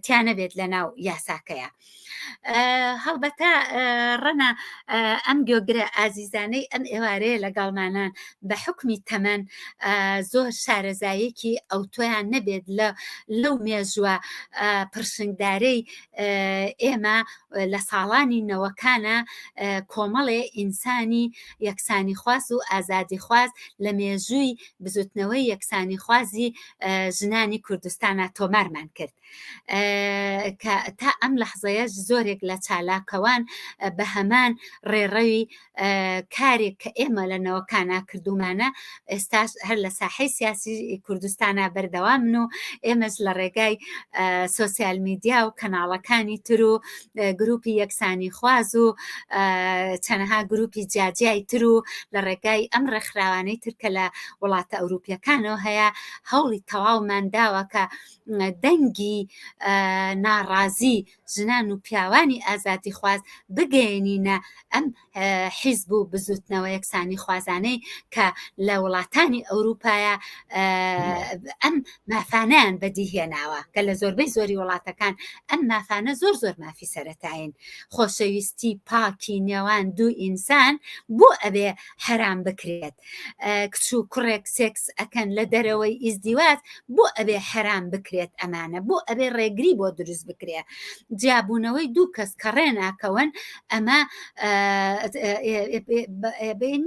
تیانە بێت لە ناو یاساکەیە. هەڵبەتە ڕەنا ئەم گۆگرە ئازیزانەی ئەم ئێوارەیە لەگەڵمانان بە حکمی تەمەن زۆر شارەزایەکی ئەو تۆیان نەبێت لەو مێژووە پرشنگدارەی ئێمە لە ساڵانی نەوەکانە کۆمەڵێ ئینسانی یەکسانی خواست و ئازادی خواست لە مێژووی بزوتنەوەی یەکسانی خوازی ژنانی کوردستانە تۆمارمان کرد کە تا ئەم لەحزەیە زۆرێک لە چالاکەوان بە هەمان ڕێڕەوی کارێک کە ئێمە لە نەوەکانە کردومانە ئێستاش هەر لە ساحەی سیاسی کوردستانە بەردەوامن و ئێمەش لە ڕێگای سۆسیال میدیا و کەناڵەکانی تر و گروپی یەکسانی خواز و چەنەها گروپی جاجیای تر و لە ڕێگای ئەم ڕێکخراوانەی تر کە لە وڵاتە ئەوروپیەکانەوە هەیە هەوڵی تەواومان داوە کە دەنگی ناڕازی ژنان و پیاوانی ئازادی خواز بگەێنینە ئەم حیزب و بزوتنەوە یەکسانی خوازانەی کە لە وڵاتانی ئەوروپایە ئەم مافانیان بەدیهێناوە کە لە زۆربەی زۆری وڵاتەکان ئەم مافانە زۆر مافی سەرەتاین خۆشەویستی پاکی نێوان دوو ئینسان بۆ ئەبێ حرام بکرێت کچ و کوڕێک سێکس ئەکەن لە دەرەوەی ئیزدیواز بۆ ئەبێ حرام بکرێت ئەمانە بۆ ئەبێ ڕێگری بۆ دروست بکرێت جیابوونەوەی دوو کەس کە ڕێناکەون ئەمە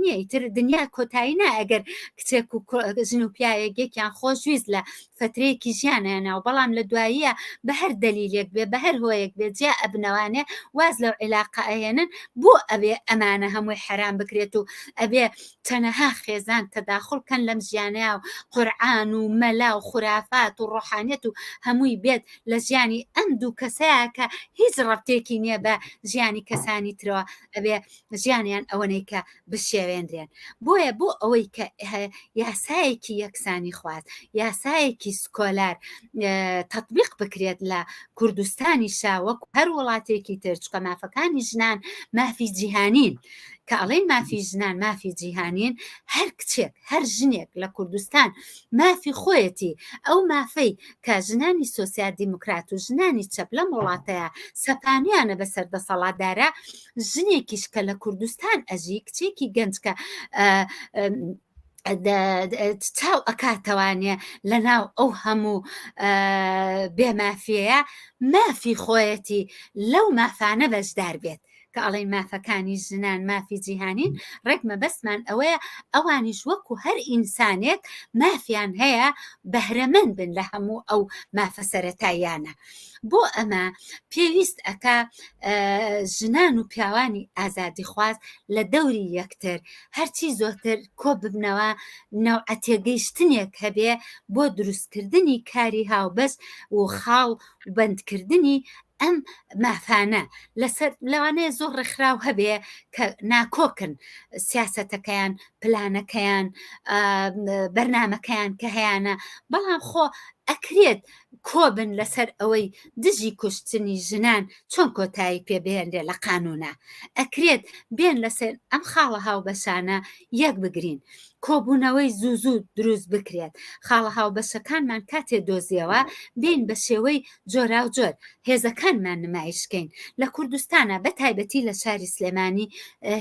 نییە تر دنیا کۆتایی نا ئەگەر کچێک و ژن و پیاەکێکیان خۆشویست لە فترەیەکی ژیانیانەوە بەڵام لە دواییە بە هەر دلیلێک بێ بە هەر هۆیەک بێت جیا ئەبنەوانێ واز لەو عیلاقە ئەهێنن بۆ ئەبێ ئەمانە هەمووی حرام بکرێت و ئەبێ تەنەها خێزان تەداخڵکەن لەم ژیانەیە و قورعان و مەلا و خورافات و ڕۆحانیەت و هەمووی بێت لە ژیانی ئەم دوو کەسەیە کە هیچ ڕەبتێکی نییە بە ژیانی کەسانی ترەوە ئەبێ ژیانیان ئەوەنەی کە بشێوێنرێن بۆیە بۆ ئەوەی کە یاسایەکی یەکسانی خواست یاسایەکی سکۆلار تەطبیق بکرێت لە کوردستانی شاوەک هەر وڵاتێکی تر چکە مافەکانی ژنان مافی جیهانین کە ئەڵێن مافی ژنان مافی جیهانین هەر کچێک هەر ژنێک لە کوردستان مافی خۆیەتی ئەو مافەی کە ژنانی سۆسیال دیموکرات و ژنانی چەپ لەم وڵاتەیە سەپانیانە بەسەر دەسەڵاتدارە ژنێکیش کە لە کوردستان ئەژی کچێکی گەنج کە چاو ئەکاتەوانێ لە ناو ئەو هەموو بێمافیەیە مافی خۆیەتی لەو مافانە بەشدار بێت کە ئەڵێن مافەکانی ژنان مافی جیهانین ڕێکمە بەسمان ئەوەیە ئەوانیش وەکو هەر ئینسانێک مافیان هەیە بەهرەمەند بن لە هەموو ئەو مافە سەرەتاییانە بۆ ئەمە پێویست ئەکا ژنان و پیاوانی ئازادی خواست لە دەوری یەکتر هەرچی زۆرتر کۆ ببنەوە نەوعەتێگەیشتنێک هەبێ بۆ دروستکردنی کاری هاوبەش و خاڵ و بەندکردنی ئەم مافانە لەسەر لەوانەیە زۆر ڕێکخراو هەبێ کە ناکۆکن سیاسەتەکەیان پلانەکەیان بەرنامەکەیان کە هەیەە بەڵام خۆ ئەکرێت کۆبن لەسەر ئەوەی دژی کوشتنی ژنان چۆن کۆتایی پێبێنرێ لە قانونە ئەکرێت بێن لەسەر ئەم خاڵە هاوبەشانە یەک بگرین کۆبوونەوەی زوو دروست بکرێت خاڵە هاوبەشەکانمان کاتێ دۆزیەوە بین بە شێوەی جۆرا و جۆر هێزەکانمان نمایشکەین لە کوردستانە بە تایبەتی لە شاری سلێمانی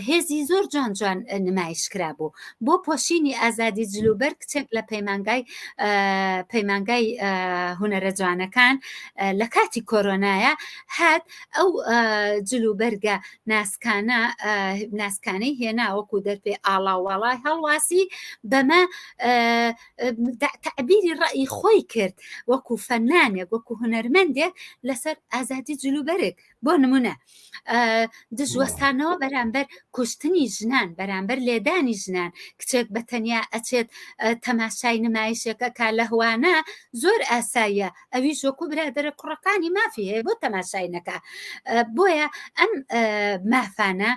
هێزی زۆر جوان جوان نمایشکرا بوو بۆ پۆشینی ئازادی جلوبەر کچێک لە پەیمانگای هونەرە جوانەکان لە کاتی کۆرۆنایە هات ئەو جلوبەرگە ناسکانەی هێنا وەکو دەرپێ ئاڵاوەڵای هەڵواسی بەمە تعبیری ڕەئی خۆی کرد وەکو فەنانێک وەکو هونەرمەندێک لەسەر ئازادی جلوبەرێک بۆ نمونە دژوەستانەوە بەرامبەر کوشتنی ژنان بەرامبەر لێدانی ژنان کچێک بە تەنیا ئەچێت تەماشای نمایشێکە کا لە هوانە زۆر ئاساییە ئەویش وەکو برادرە کوڕەکانی مافی هەیە بۆ تەماشای نەکە بۆیە ئەم مافانە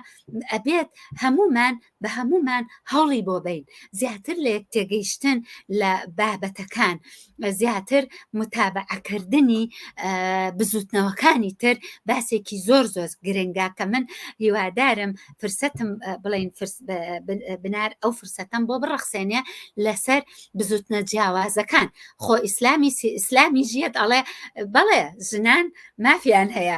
ئەبێت هەمومان بە هەمومان هەوڵی بۆ بین زیاتر لە یەک تێگەیشتن لە بابەتەکان زیاتر متابعەکردنی بزوتنەوەکانی تر باسێکی زۆر گرنگا کە من هیوادارم فرسەتم بڵین بنار ئەو فرسەتم بۆ بڕەخسێنێ لەسەر بزوتنە جیاوازەکان خۆ ئیسلامی ژیەت ئەڵێ بەڵێ ژنان مافیان هەیە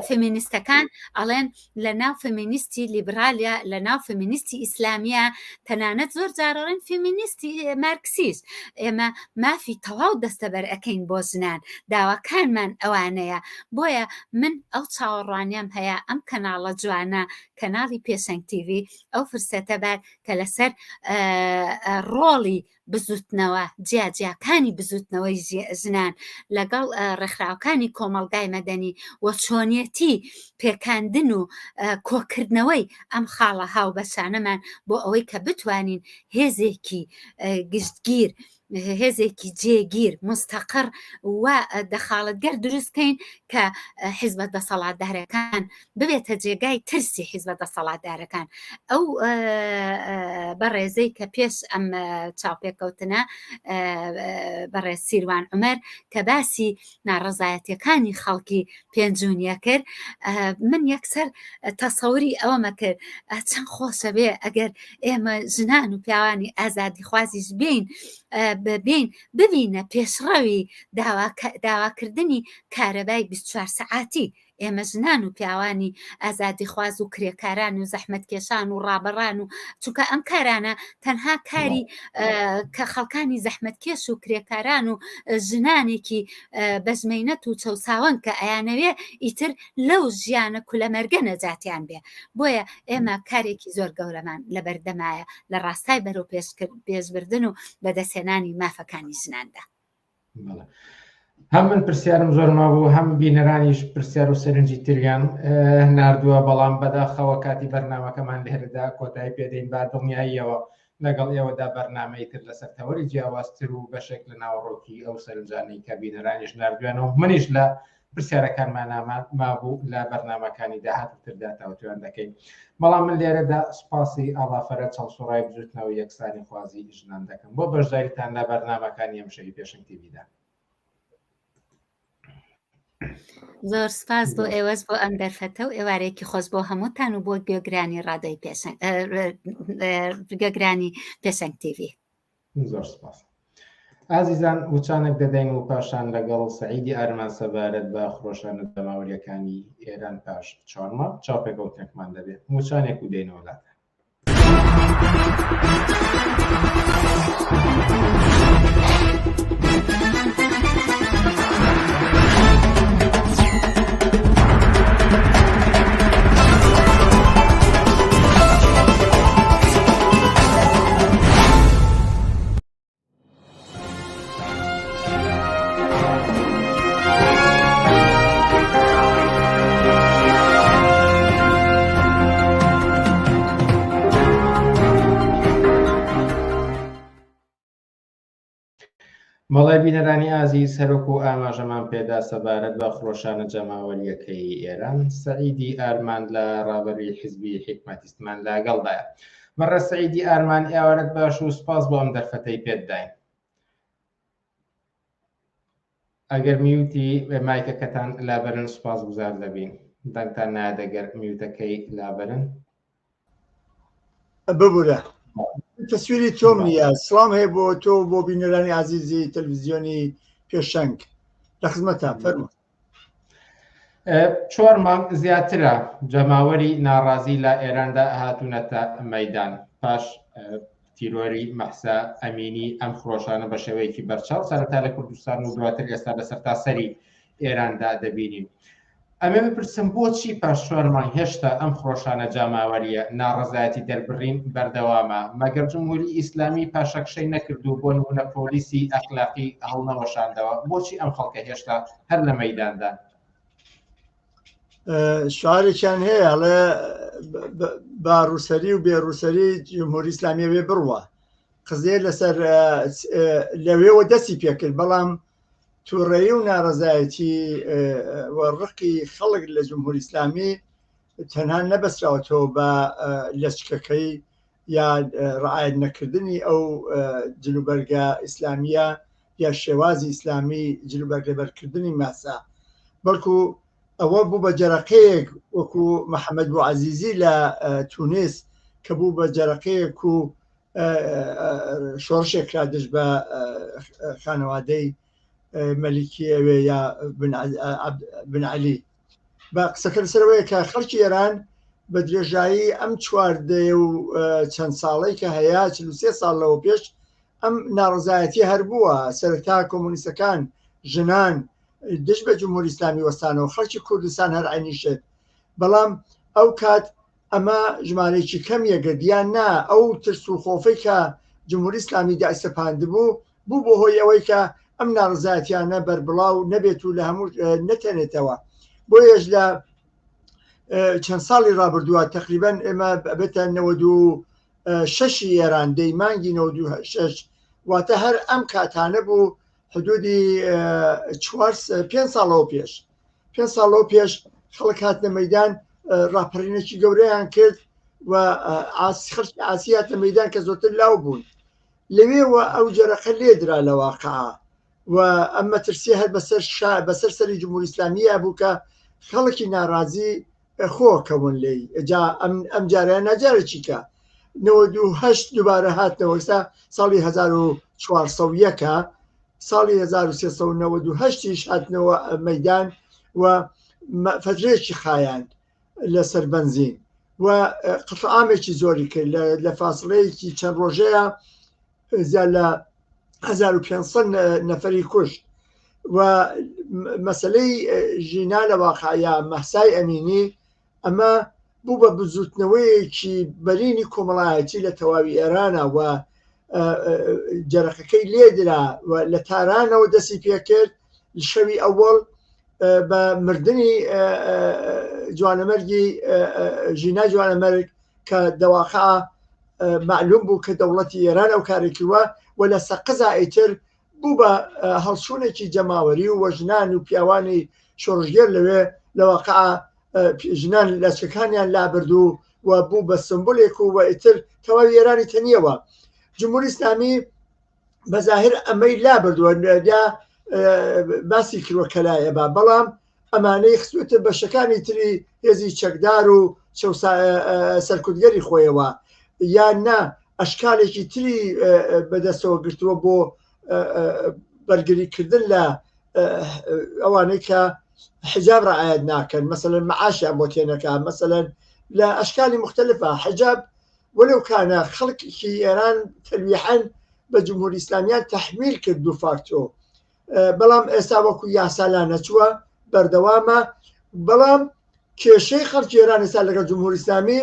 فێمینیستەکان ئەڵێن لە ناو فێمینیستی لیبرالیا لە ناو فێمینیستی ئیسلامیە تەنانەت زۆر جارڕێن فێمینیستی مارکسیست ئێمە مافی تەواو دەستەبەر ئەەکەین بۆ ژنان داواکانمان ئەوانەیە بۆیە من ئەو چاوەڕوانیان هەیە ئەم کەناڵە جوانە کەناڵی پێشەنگ تیڤ ئەو فرسەتە بار کە لەسەر ڕۆڵی بزوتنەوە جیاجیاکانی بزوتنەوەی ژنان لەگەڵ ڕێکخراوەکانی کۆمەڵگای مەدەنی وە چۆنیەتی پێکاندن و کۆکردنەوەی ئەم خاڵە هاو بەشانەمان بۆ ئەوەی کە بتوانین هێزێکی گشتگیر هێزێکی جێگیر مستەقر و دەخاڵەتگەر دروستکەین کە حیزبە دەسەڵاتدارەکان ببێتە جێگای ترسی حیزبە دەسەڵاتدارەکان ئەو بەڕێزەی کە پێش ئەم چاوپێکەوتنە بەڕێز سیروان عومەر کە باسی ناڕەزایەتیەکانی خەڵکی پێنجونیە کرد من یەکسەر تەسەوری ئەوەمە کرد چەند خۆشە بێ ئەگەر ئێمە ژنان و پیاوانی ئازادی خوازیش بین ببینە پێشڕەوی داواکردنی کارەبای 24 سەعاتی ئێمە ژنان و پیاوانی ئازادی خواز و کرێکاران و زەحمەتکێشان و ڕابەڕان و چونکە ئەم کارانە تەنها کاری کە خەڵکانی زەحمەتکێش و کرێکاران و ژنانێکی بەزمەینەت و چەساوەن کە ئەیانەوێ ئیتر لەو ژیانە کولەمەرگە نەجاتیان بێ بۆیە ئێمە کارێکی زۆر گەورەمان لە بەردەمایە لە ڕاستای بەرەو پێشبردن و بەدەستهێنانی مافەکانی ژناندا. هەم من پرسیارم زۆر مابوو هەم بینەرانیش پرسیار و سەرنجی تریان نردووە بەڵام بەداخەوە کاتی بەرنامەکەمان لێرەدا کۆتایی پێدەین با دڵنیاییەوە لەگەڵ ئێوەدا بەرنامەی تر لەسەر تەوەری جیاوازتر و بەشێک لە ناوەڕۆکی ئەو سەرنجانەی کە بینەرانیش نردوێنەوە منیش لە پرسیارەکانمان مابوو لە بەرنامەکانی داهاتووتردا تاوتوان دەکەین بەڵام من لێرەدا سوپاسی ئاڵافەرە چەڵسوڕای بجوتنەوە یەکسانی خوازی ژنان دەکەم بۆ بەشداریتان لە بەرنامەکانی ئەم شەوی پێشەنگ تیڤیدا. زۆر سپاس بۆ ئێوەش بۆ ئەم دەرفەتە و ئێوارێکی خۆش بۆ هەمووتان و بۆ گوێگرانی ڕادەی گوێگرانی پێشەنگ تیڤی. زۆر سپاس. ئازیزان وچانێک دەدەین و پاشان لەگەڵ سەعیدی ئارمان سەبارەت بە خۆشانە دەماوریەکانی ئێران پاش چوارمە چاوپێکەوتنێکمان دەبێت وچانێک و دێنەوەلات. مەڵای بینەرانی ئازیز هەرۆکو ئاماژەمان پێدا سەبارەت بە خۆشانە جەماوەریەکەی ئێران سەعیدی ئارمان لە ڕابەری حیزبی حکومەتیستمان لەگەڵدایە. مەڕە سەعیدی ئارمان ئێوارەت باش و سپاس بۆ ئەم دەرفەتەی پێداین. ئەگەر میوتی مایکەکەتان لابەرن سپاس گوزار دەبین دەنگتان نادەگەر میوتەکەی لابەرن ببوورە. تەسویری تۆم نییە سڵام هەیە بۆ تۆ بۆ بینەرانی عزیزی تەلڤیزیۆنی پێشەنگ لە خزمەتان فەرموو. 4 مانگ زیاترە جەماوەری ناڕازی لە ئێراندا هاتوونەتە مەیدان پاش تیرۆری مەحسا ئەمینی ئەم خۆشانە بە شێوەیەکی بەرچاو سەرەتا لە کوردستان و دواتر ئێستا لە سەرتاسەری ئێراندا دەبینین. ئەمێ بپرسم بۆچی پاشوەرمان هێشتا ئەم خۆشانە جاماوەریە ناڕەزایەتی دەربڕین بەردەوامە مەگەر جمهوری ئیسلامی پاشەکشەی نەکردو بۆ نمونە پۆلیسی ئەخلاقی هەڵنەوەشاندەوە بۆچی ئەم خەڵکە هێشتا هەر لە مەیداندا؟ شعارێکیان هەیە ئەڵێ باڕووسەری و بێڕووسەری جمهوری ئیسلامی وێ بڕوە قزێ لەسەر لەوێەوە دەستی پێکرد بەڵام تووڕێی و ناڕەزایەتی ڕقی خەڵک لە جمهوری ئیسلامی تەنها نەبەستراوەتەوە بە لەچکەکەی یا ڕعایەت نەکردنی ئەو جلوبەرگە ئیسلامیە یا شێوازی ئیسلامی جلوبەرگ لەبەرکردنی ماسا بەڵکو ئەوە بوو بە جەرەقەیەک وەکو محەممەد بوعەزیزی لە تونس کە بوو بە جەرەقەیەک و شۆڕشێکرا دژ بە خانەوادەی مەلیکی ئەوێ یا بن عەلی بە قسەکە لەسەرەوەیە کە خەڵکی ئێران بە درێژایی ئەم چواردەیە و چەند ساڵەی کە هەیە 43 ساڵ لەوە پێش ئەم ناڕەزایەتی هەربووە سەرەتا کۆمونیستەکان ژنان دژ بە جمهوری ئیسلامی وەستانەوە خەڵکی کوردستان هەر عینیشت بەڵام ئەو کات ئەمە ژمارەیەکی کەمیە گەردیان نا ئەو ترس و خۆفەی کە جمهوری ئیسلامی دایسەپاند بوو بۆ هۆی ئەوەی کە ئەم ناڕزایەتیانە بەربڵاو نەبێت و لە هەموو نەتێنێتەوە بۆیەش لە چەند ساڵی ڕابردووە تقریبان ئێمە بێتە 96 ئێران دەیمانگی 96 واتە هەر ئەم کاتانە بوو حدودی 5 ساڵەوە پێش 5 ساڵەوە پێش خەڵک هاتنە مەیدان ڕاپەڕینێکی گەورەیان کرد و خەڵکی ئاسیاتە مەیدان کە زۆرتر لاو بوون لەوێەوە ئەو جەرەقە لێدرا لە واقعە و ئەم مەترسی هەر بەسەر سەری جمهوری ئیسلامیە بوو کە خەڵکی ناڕازی خۆکەون لێی ئەجا ئەم جاریان ناجارێکی کە 98 دووبارە هاتنەوە ئێستا ساڵی 1400ەکە ساڵی 1398 هاتنەوە مەیدان و فترێکی خایاند لەسەر بنزین و قەتعامێکی زۆری کرد لە فاصلەیەکی چەند ڕۆژەیە زیاد لە 1500 نەفەری کوشت و مەسلەی ژینا لە واقعە مەحسای ئەمینی ئەمە بوو بە بزوتنەوەیەکی بەرینی کۆمەڵایەتی لە تەواوی ئێرانە و جەرەقەکەی لێدرا و لە تارانەوە دەستی پێکرد شەوی ئەوەڵ بە مردنی جوانەمەرگی ژینا جوانەمەرگ کە دەواقع معلوم بوو کە دەوڵەتی ئێران ئەو کارێکیوە و لە سەقزا ئیتر بوو بە هەڵسوونێکی جەماوەری و وەژنان و پیاوانی شۆڕژگەر لەوێ لەواقع ژنان لەچکەکانیان لابردوو و بوو بە سمبولێک و ئیتر تەواوی ئێرانی تەنیەوە جمهوری ئیسلامی بەظاهر ئەمەی لابردووە باسی کردوە کەلایە بە بەڵام ئەمانەی خستوتە بەشەکانی تری هێزی چەکدار و سەرکوتگەری خۆیەوە یان نا ئەشکالێکی تری بەدەستەوە گرتووە بۆ بەرگریکردن لە ئەوانەی کە حجاب ڕعایەت ناکەن مەسەلەن مەعاشیان بۆ تێنەکە مەسەلەن لە ئەشکالی مختلفە حجاب وەلەو کانە خەڵکی ئێران تەلویحەن بە جمهوری ئیسلامیان تەحمیل کرد و فاکتۆ بەڵام ئێستا وەکو یاسالا نەچووە بەردەوامە بەڵام کێشەی خەڵکی ئێران ئێستا لەگەڵ جمهوری ئیسلامی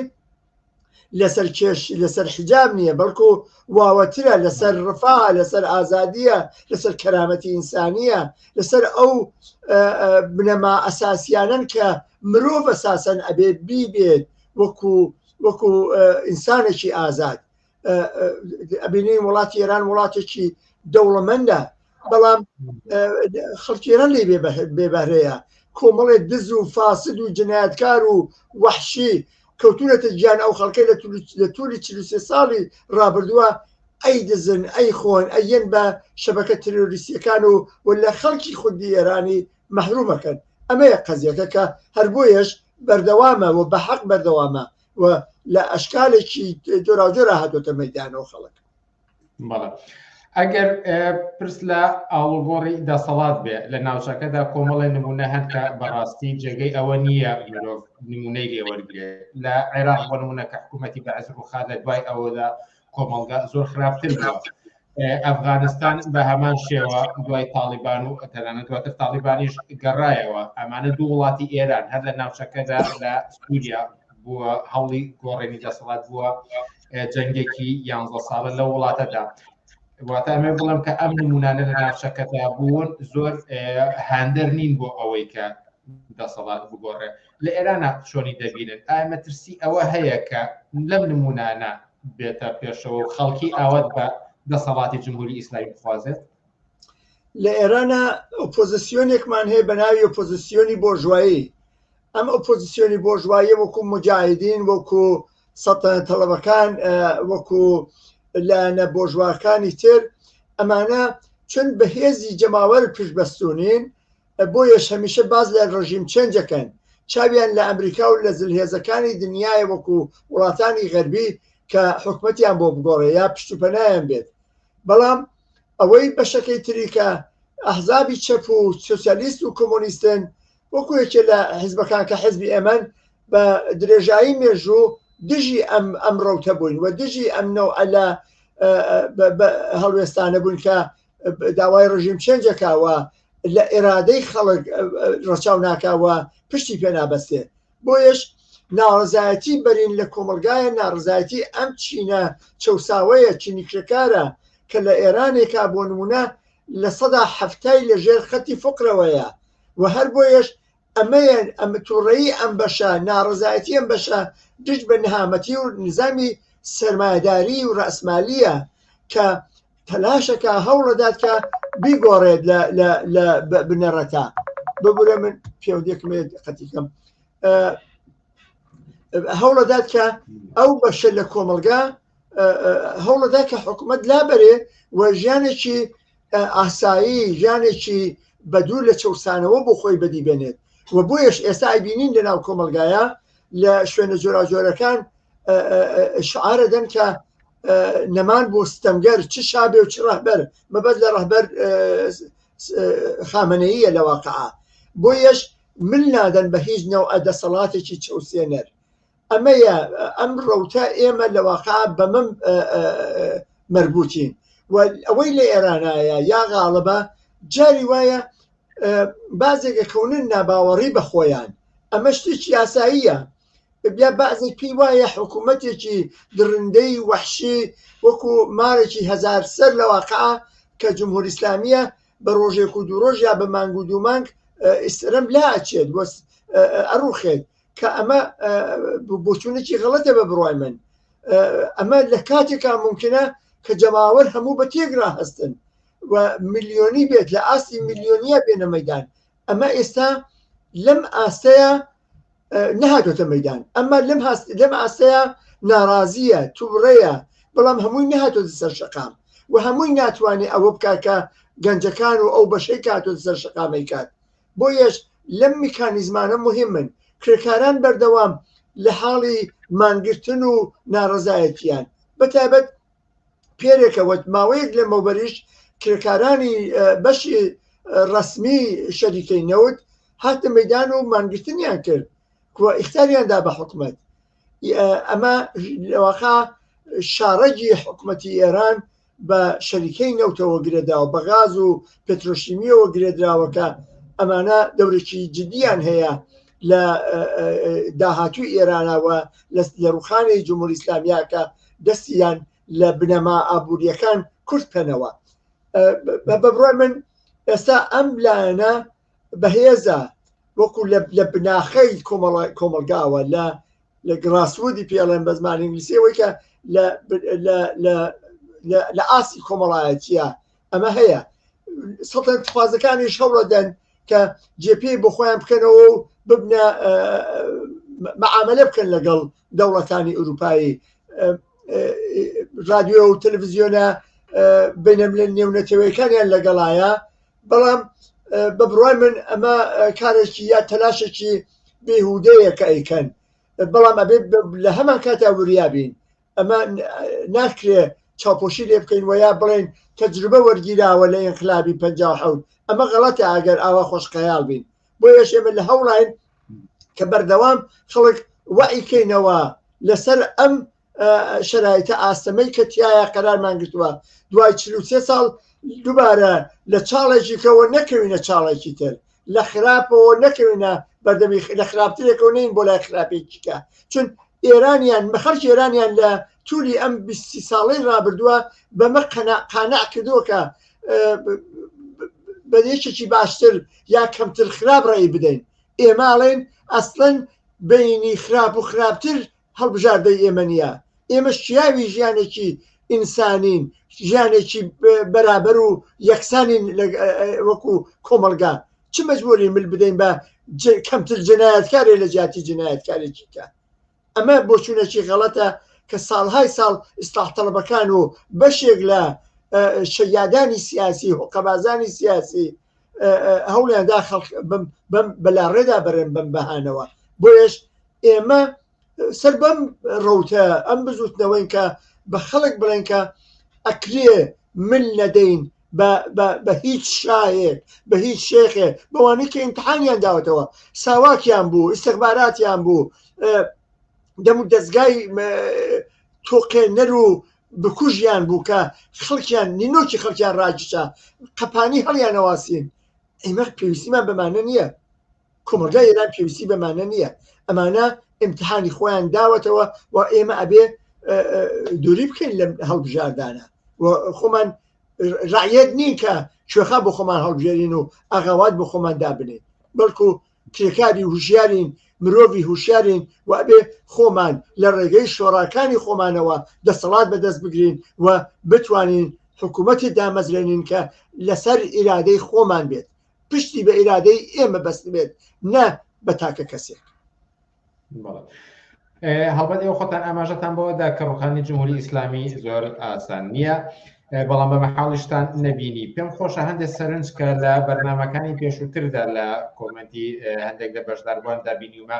لەسەر حجاب نییە بەڵکو واوەترە لەسەر ڕفاع لەسەر ئازادیە لەسەر کەرامەتی ئینسانیە لەسەر ئەو بنەما ئەساسیانن کە مرۆڤ ئەساسەن ئەبێ بیبێت وەکو ئینسانێکی ئازاد ئەبینی وڵاتی ئێران وڵاتێکی دەوڵەمەندە بەڵام خەڵکی ئێران لێ بێبەرەیە کۆمەڵێ دز و فاسد و جنایەتکار و وەحشی کەوتونەتە گیان ئەو خەڵکەی لە تووری 43 ساڵی ڕابردووە ئەی دزن ئەی خۆن ئەیەن بە شەبەکە ترۆریستیەکان و لە خەڵکی خودی ئێرانی مەحرومەکەن ئەمەیە قەزیەکە کە هەر بۆیەش بەردەوامە و بە حەق بەردەوامە و لە ئەشکالێکی جۆراوجۆرە هاتوۆتە مەیدانەوە خەڵک ئەگەر پرس لە ئاڵوگۆڕی دەسەڵات بێ لە ناوچەکەدا کۆمەڵی نمونە هەن کە بەڕاستی جێگەی ئەوە نییە مرۆڤ نمونەی لێوەرگێ لە عێراق بۆ نمونە کە حکوومەتی بەعەز ڕووخا لە دوای ئەوەدا کۆمەڵگا زۆر خراپتر بووە. ئەفغانستان بە هەمان شێوە دوای تاڵیبان و تەنانەت دواتر تاڵیبانیش گەڕایەوە ئەمانە دوو وڵاتی ئێران هەر لە ناوچەکەدا لە سووریا بووە هەوڵی گۆڕێنی دەسەڵات بووە جەنگێکی 11 ساڵە لە وڵاتەدا. واتە ئەمێ بڵم کە ئەم نمونانە لە ناوچەکەدا بوون زۆر هاندەر نین بۆ ئەوەی کە دەسەڵات بگۆڕێ. لە ئێرانە چۆنی دەبینن ئایا مەترسی ئەوە هەیە کە لەم نمونانە بێتە پێشەوە و خەڵکی ئاوت بە دەسەڵاتی جمهوری ئیسلامی بخوازێت؟ لە ئێرانە ئۆپۆزیسیۆنێکمان هەیە بە ناوی ئۆپۆزیسیۆنی بۆژوایی. ئەم ئۆپۆزیسیۆنی بۆژوایی وەکو مجاهدین وەکو سەڵتەنە تەڵەبەکان وەکو لایەنە بۆژواکانی تر ئەمانە چون بەهێزی جەماوەر پشتبەستونین بۆیەش هەمیشە باز لە ڕژیم چێنجەکەن چاویان لە ئەمریکا و لە زلهێزەکانی دنیای وەکو وڵاتانی غەربی کە حکومەتیان بۆ بگۆڕێ یا پشتوپەنایان بێت. بەڵام ئەوەی بەشەکەی تری کە ئەحزابی چەپ و سۆسیالیست و کۆمۆنیستن وەکو یەکێ لە حیزبەکان کە حیزبی ئێمن بە درێژایی مێژوو دژی ئەم ڕەوتە بووین و دژی ئەم نەوعە لە هەڵوێستانە بوون کە داوای ڕژیم چێنجەکەوە لە ئێرادەی خەڵک ڕەچاو ناکاوە پشتی پێ نابەستێ. بۆیش ناڕزایەتی بەرین لە کۆمەلگایە ناڕزایەتی ئەم چینە چەساوەیە چینی کرێکارە کە لە ئێرانێکا بۆ نمونە لە 170 لەژێر خەتی فقرەوەیە و هەر بۆیش ئەمەیە ئەم تووڕەیی ئەم بەشە ناڕزایەتی ئەم بەشە دژ بە نەهامەتی و نظامی سەرمایەداری و ڕەسمالیە کە تەلاشەکە هەوڵەدات کە بیگۆڕێت لە بنەڕەتا. ببورە من پێودێکمێت قەتیکەم هەوڵەدات کە ئەو بەشە لە کۆمەلگا هەوڵەدات کە حکوومەت لابەرێ و ژیانێکی ئاسایی ژیانێکی بەدوور لە چەسانەوە بۆ خۆی بەدی بێنێت و بۆیش ئێستا ئایبینین لە ناو کۆمەلگایە لە شوێنە جۆراجۆرەکان شعارە دەن کە نەمان بۆ ستەمگەر چ شابێ و چ ڕەهبەر مەبەست لە ڕەهبەر خامنەییە لە واقعە بۆیش من نادەن بە هیچ نەوعە دەسەڵاتێکی چەوسێنەر. ئەمەیە ئەم ڕەوتە ئێمە لە واقعە بەمەم مربوطین و ئەوەی لە ئێرانایە یا غاڵبە جاری وایە بازێکەکەونن ناباوەڕی بە خۆیان ئەمە شتێکی یاساییە بیا بازێک پێی وایە حکوومەتێکی درندەی وەحشی وەکو مارێکی هەزار سەر لە واقعە کە جمهوری ئیسلامیە بە ڕۆژێک و دوو ڕۆژ یا بە مانگ و دوو مانگ ئیسرم لا ئەچێت ئەڕوخێت کە ئەمە بۆچوونێکی غەڵەتە بە بڕوای من. ئەمە لە کاتێکا ممکنە کە جەماوەر هەموو بە تێگرا هەستن و میلیۆنی بێت لە ئاستی میلیۆنیە بێنە مەیدان. ئەمە ئێستا لەم ئاستەیە نەهاتۆتە مەیدان ئەمە لەم ئاستەیە ناڕازیە تووڕەیە بەڵام هەمووی نەهاتۆتە سەر شەقام و هەمووی ناتوانێت ئەوە بکات کە گەنجەکان و ئەو بەشەی کاتۆتە سەر شەقامی کات. بۆیش لەم میکانیزمانە مهمن کرێکاران بەردەوام لە حاڵی مانگرتن و ناڕزایەتیان بەتایبەت پێرێکەوە ماوەیەک لە مەوبەریش کرێکارانی بەشی ڕسمی شەریکەی نەوت هاتە مەیدان و مانگرتنیان کرد ئیختاریاندا بە حکومەت. ئەمە لەواقع شارەجی حکوومەتی ئێران بە شەریکەی نەوتەوە گرێداوە بە غاز و پێترۆشیمیەوە گرێدراوەکە ئەمانە دەورێکی جدیان هەیە لە داهاتووی ئێرانەوە لە ڕوخانی جمهوری ئیسلامیاکە دەستیان لە بنەما ئابوووریەکان کورت پێنەوە. بە بڕای من ئێستا ئەم لایەنە بەهێزە وەکو لە بناخەی کۆمەلگاوە لە گراسوودی پێڵێن بە زمانی ئینگلیسیەوەی کە لە ئاسی کۆمەڵایەتیە ئەمە هەیە سەڵتەنەت خوازەکانیش هەوڵەدەن کە جێپێی بۆ خۆیان بکەنەوە و ببنە مەعاملە بکەن لەگەڵ دەوڵەتانی ئوروپایی. رادیۆ و تەلەڤیزیۆنە بینەملە نێونەتەوەیەکانیان لەگەڵایە بەڵام بە بڕای من ئەمە کارێکی یا تەلاشێکی بێهودەیە کە ئەیکەن بەڵام ئەبێ لە هەمان کاتا وریابین ئەمە ناکرێ چاوپۆشی لێ بکەین ویا بڵێن تەجروبە وەرگیراوە لە ئینقلابی 57 ئەمە غەڵەتە ئەگەر ئاوا خۆشخەیاڵ بین. بۆیەش ئێمە لە هەوڵین کە بەردەوام خەڵک وعیکەینەوە لەسەر ئەم شرایطە ئاستەمەی کە تایە قەرارمان گرتووە دوای 43 ساڵ دووبارە لە چاڵێکیکەوە نەکەوینە چاڵێکی تر لە خراپەوە نەکەوینە بەردەمی لە خراپترێکەوە نین بۆ لای خراپێکیکە چون ئێرانیان خەڵکی ئێرانیان لە تووری ئەم 20 ساڵەی ڕابردووە بەمە قانع کردووە کە بەدێشێکی باشتر یا کەمتر خراپ ڕێی بدەین ئێماڵێن ئەسڵەن بینی خراپ و خراپتر هەڵبژاردەی ئێمە نیە ئێمە شیاوی ژیانێکی ئینسانین ژیانێکی بەرابەر و یەکسانین وەکو کۆمەلگا چ مەجبوری مل بدەین بە کەمتر جنایەتکارێ لە جیاتی جنایەتکارێکی کە ئەمە بۆچوونێکی غەڵەتە کە ساڵهای ساڵ ئیسلاح تەڵەبەکان و بەشێک لە شەیادانی سیاسی حقەبازانی سیاسی هەوڵیاندا بەلاڕێدا بەرێن بەم بەهانەوە بۆیش ئێمە سەر بەم ڕەوتە ئەم بزوتنەوەین کە بە خەڵک بڵێن کە ئەکرێ من نەدەین بە هیچ شایەک بە هیچ شێخێ بەوانەی کە ئیمتحانیان داوەتەوە ساواکیان بوو ئیستیخباراتیان بوو دەم و دەستگای تۆقێنەر و بکوژیان بوو کە خەڵکیان نینۆکی خەڵکیان ڕاجشە قەپانی هەڵیان نەواسین ئێمە پێویستیمان بەمانە نییە کۆمەلگای ئێران پێویستی بەمانە نییە ئەمانە ئیمتحانی خۆیان داوەتەوە و ئێمە ئەبێ دووری بکەین لە هەڵبژاردانە و خۆمان ڕعیەت نین کە کوێخا بۆ خۆمان هەڵبژێرین و ئاغاوات بۆ خۆمان دابنین بەڵکو کرێکاری هوشیارین مرۆڤی هوشیارین و ئەبێ خۆمان لە ڕێگەی شۆڕاکانی خۆمانەوە دەسەڵات بەدەست بگرین و بتوانین حکوومەتی دامەزرێنین کە لەسەر ئیرادەی خۆمان بێت پشتی بە ئیرادەی ئێمە بەست بێت نە بە تاکە کەسێک هەڵبەت ئێوە خۆتان ئاماژەتان بەوەدا کە ڕوخانی جمهوری ئیسلامی زۆر ئاسان نییە بەڵام بە مەحاڵیشتان نەبینی پێم خۆشە هەندێک سەرنج کە لە بەرنامەکانی پێشووتردا لە کۆمەنتی هەندێک لە بەشداربوواندا بینیومە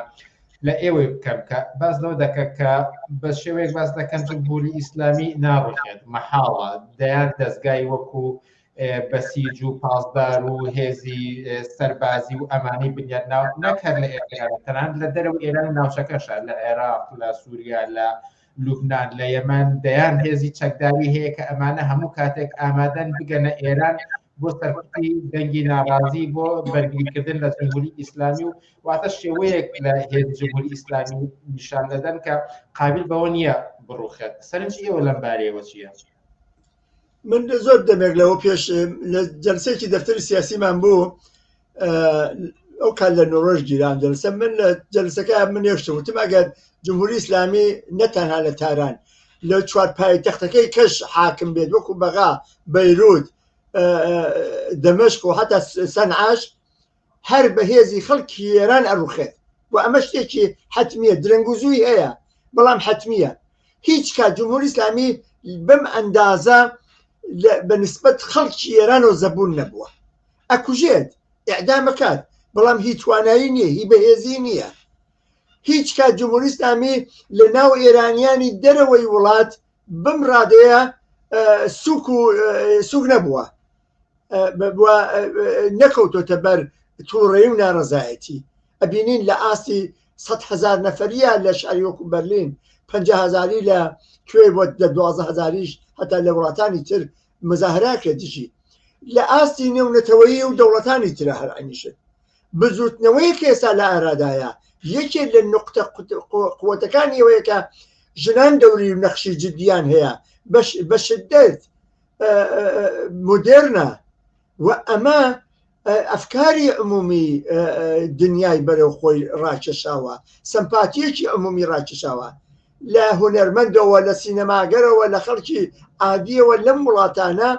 لە ئێوەی بکەم کە باس لەوە دەکە کە بە شێوەیەک باس دەکەن جمهوری ئیسلامی ناڕوخێت مەحاڵە دەیان دەستگای وەکو بەسیج و پاسدار و هێزی سەربازی و ئەمانی بنیاد ناو نەک هەر لە ئێران تەنان لە دەرەوە ئێران ناوچەکەشە لە عێراق لە سووریا لە لوبنان لە یەمەن دەیان هێزی چەکداری هەیە کە ئەمانە هەموو کاتێک ئامادەن بگەنە ئێران بۆ سەرکوتی دەنگی ناڕازی بۆ بەرگریکردن لە جمهوری ئیسلامی و واتە شێوەیەک لە هێز جمهوری ئیسلامی نیشان دەدەن کە قابل بەوە نییە بڕوخێت سەرنجی ئێوە لەم بارەیەوە چییە؟ من زۆر دەمێک لەوە پێش لە جەلسەیەکی دەفتەری سیاسیمان بوو ئەو کات لە نۆڕۆژ گیران جەلسە من لە جەلسەکە من یەشتم وتم ئەگەر جمهوری ئیسلامی نەتەنها لە تاران لە چوار پایتەختەکەی کەش حاکم بێت وەکو بەغا بەیروت دەمەشق و حتا سەنعاش هەر بەهێزی خەڵکی ئێران ئەڕوخێت و ئەمە شتێکی حتمیە درەنگ و زووی هەیە بەڵام حتمیە هیچ کات جمهوری ئیسلامی بەم ئەندازە بەنسبەت خەڵکی ئێران و زەبوون نەبووە ئەکوژێت ئیعدامەکات بەڵام هیچ توانایی نییە هی بەهێزی نییە هیچ کات جمهوری ئیسلامی لە ناو ئێرانیانی دەرەوەی وڵات بم ڕادەیە سووک نەبووە نەکەوتۆتە بەر تووڕێی و ناڕەزایەتی ئەبینین لە ئاستی 100,000 نەفەریە لە شاری وەکو بەرلین 50,000 لە کوێ بۆ 12,000 هەتا لە وڵاتانی تر مزاهرە دژی لە ئاستی نێونەتەوەیی و دەوڵەتانی ترە هەر ئەنیشت بزوتنەوەی کە ئێستا لە ئارادایە یەکێک لە نقطە قووەتەکانی ئەوەیە کە ژنان دەوری و نەخشی جدیان هەیە بە شدەت مدێرنە و ئەمە ئەفکاری عمومی دنیای بەرەو خۆی ڕاکێشاوە سەمپاتیەکی عمومی ڕاکێشاوە لە هونەرمەندەوە لە سینەماگەرەوە لە خەڵکی عادیەوە لەم وڵاتانە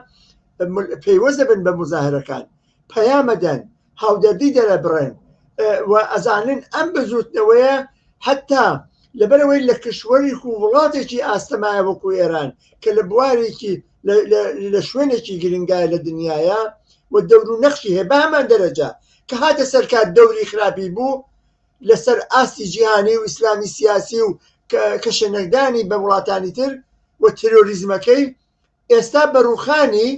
پەیوەستە بن بە مزاهرەکان پەیامەدەن هاودەردی دەرەبڕێن و ئەزانن ئەم بزوتنەوەیە حتا لەبەرەوەی لە کشوەرێک و وڵاتێکی ئاستەمایە وەکو ئێران کە لە بوارێکی لە شوێنێکی گرنگایە لە دنیاە و دەور و نەخشی هەیە بە هەمان دەرەجە کە هاتە سەرکات دەوری خراپی بوو لەسەر ئاستی جیهانی و ئیسلامی سیاسی و کەشەنەکدانی بە وڵاتانی تر و تێرۆریزمەکەی ئێستا بەڕووخانی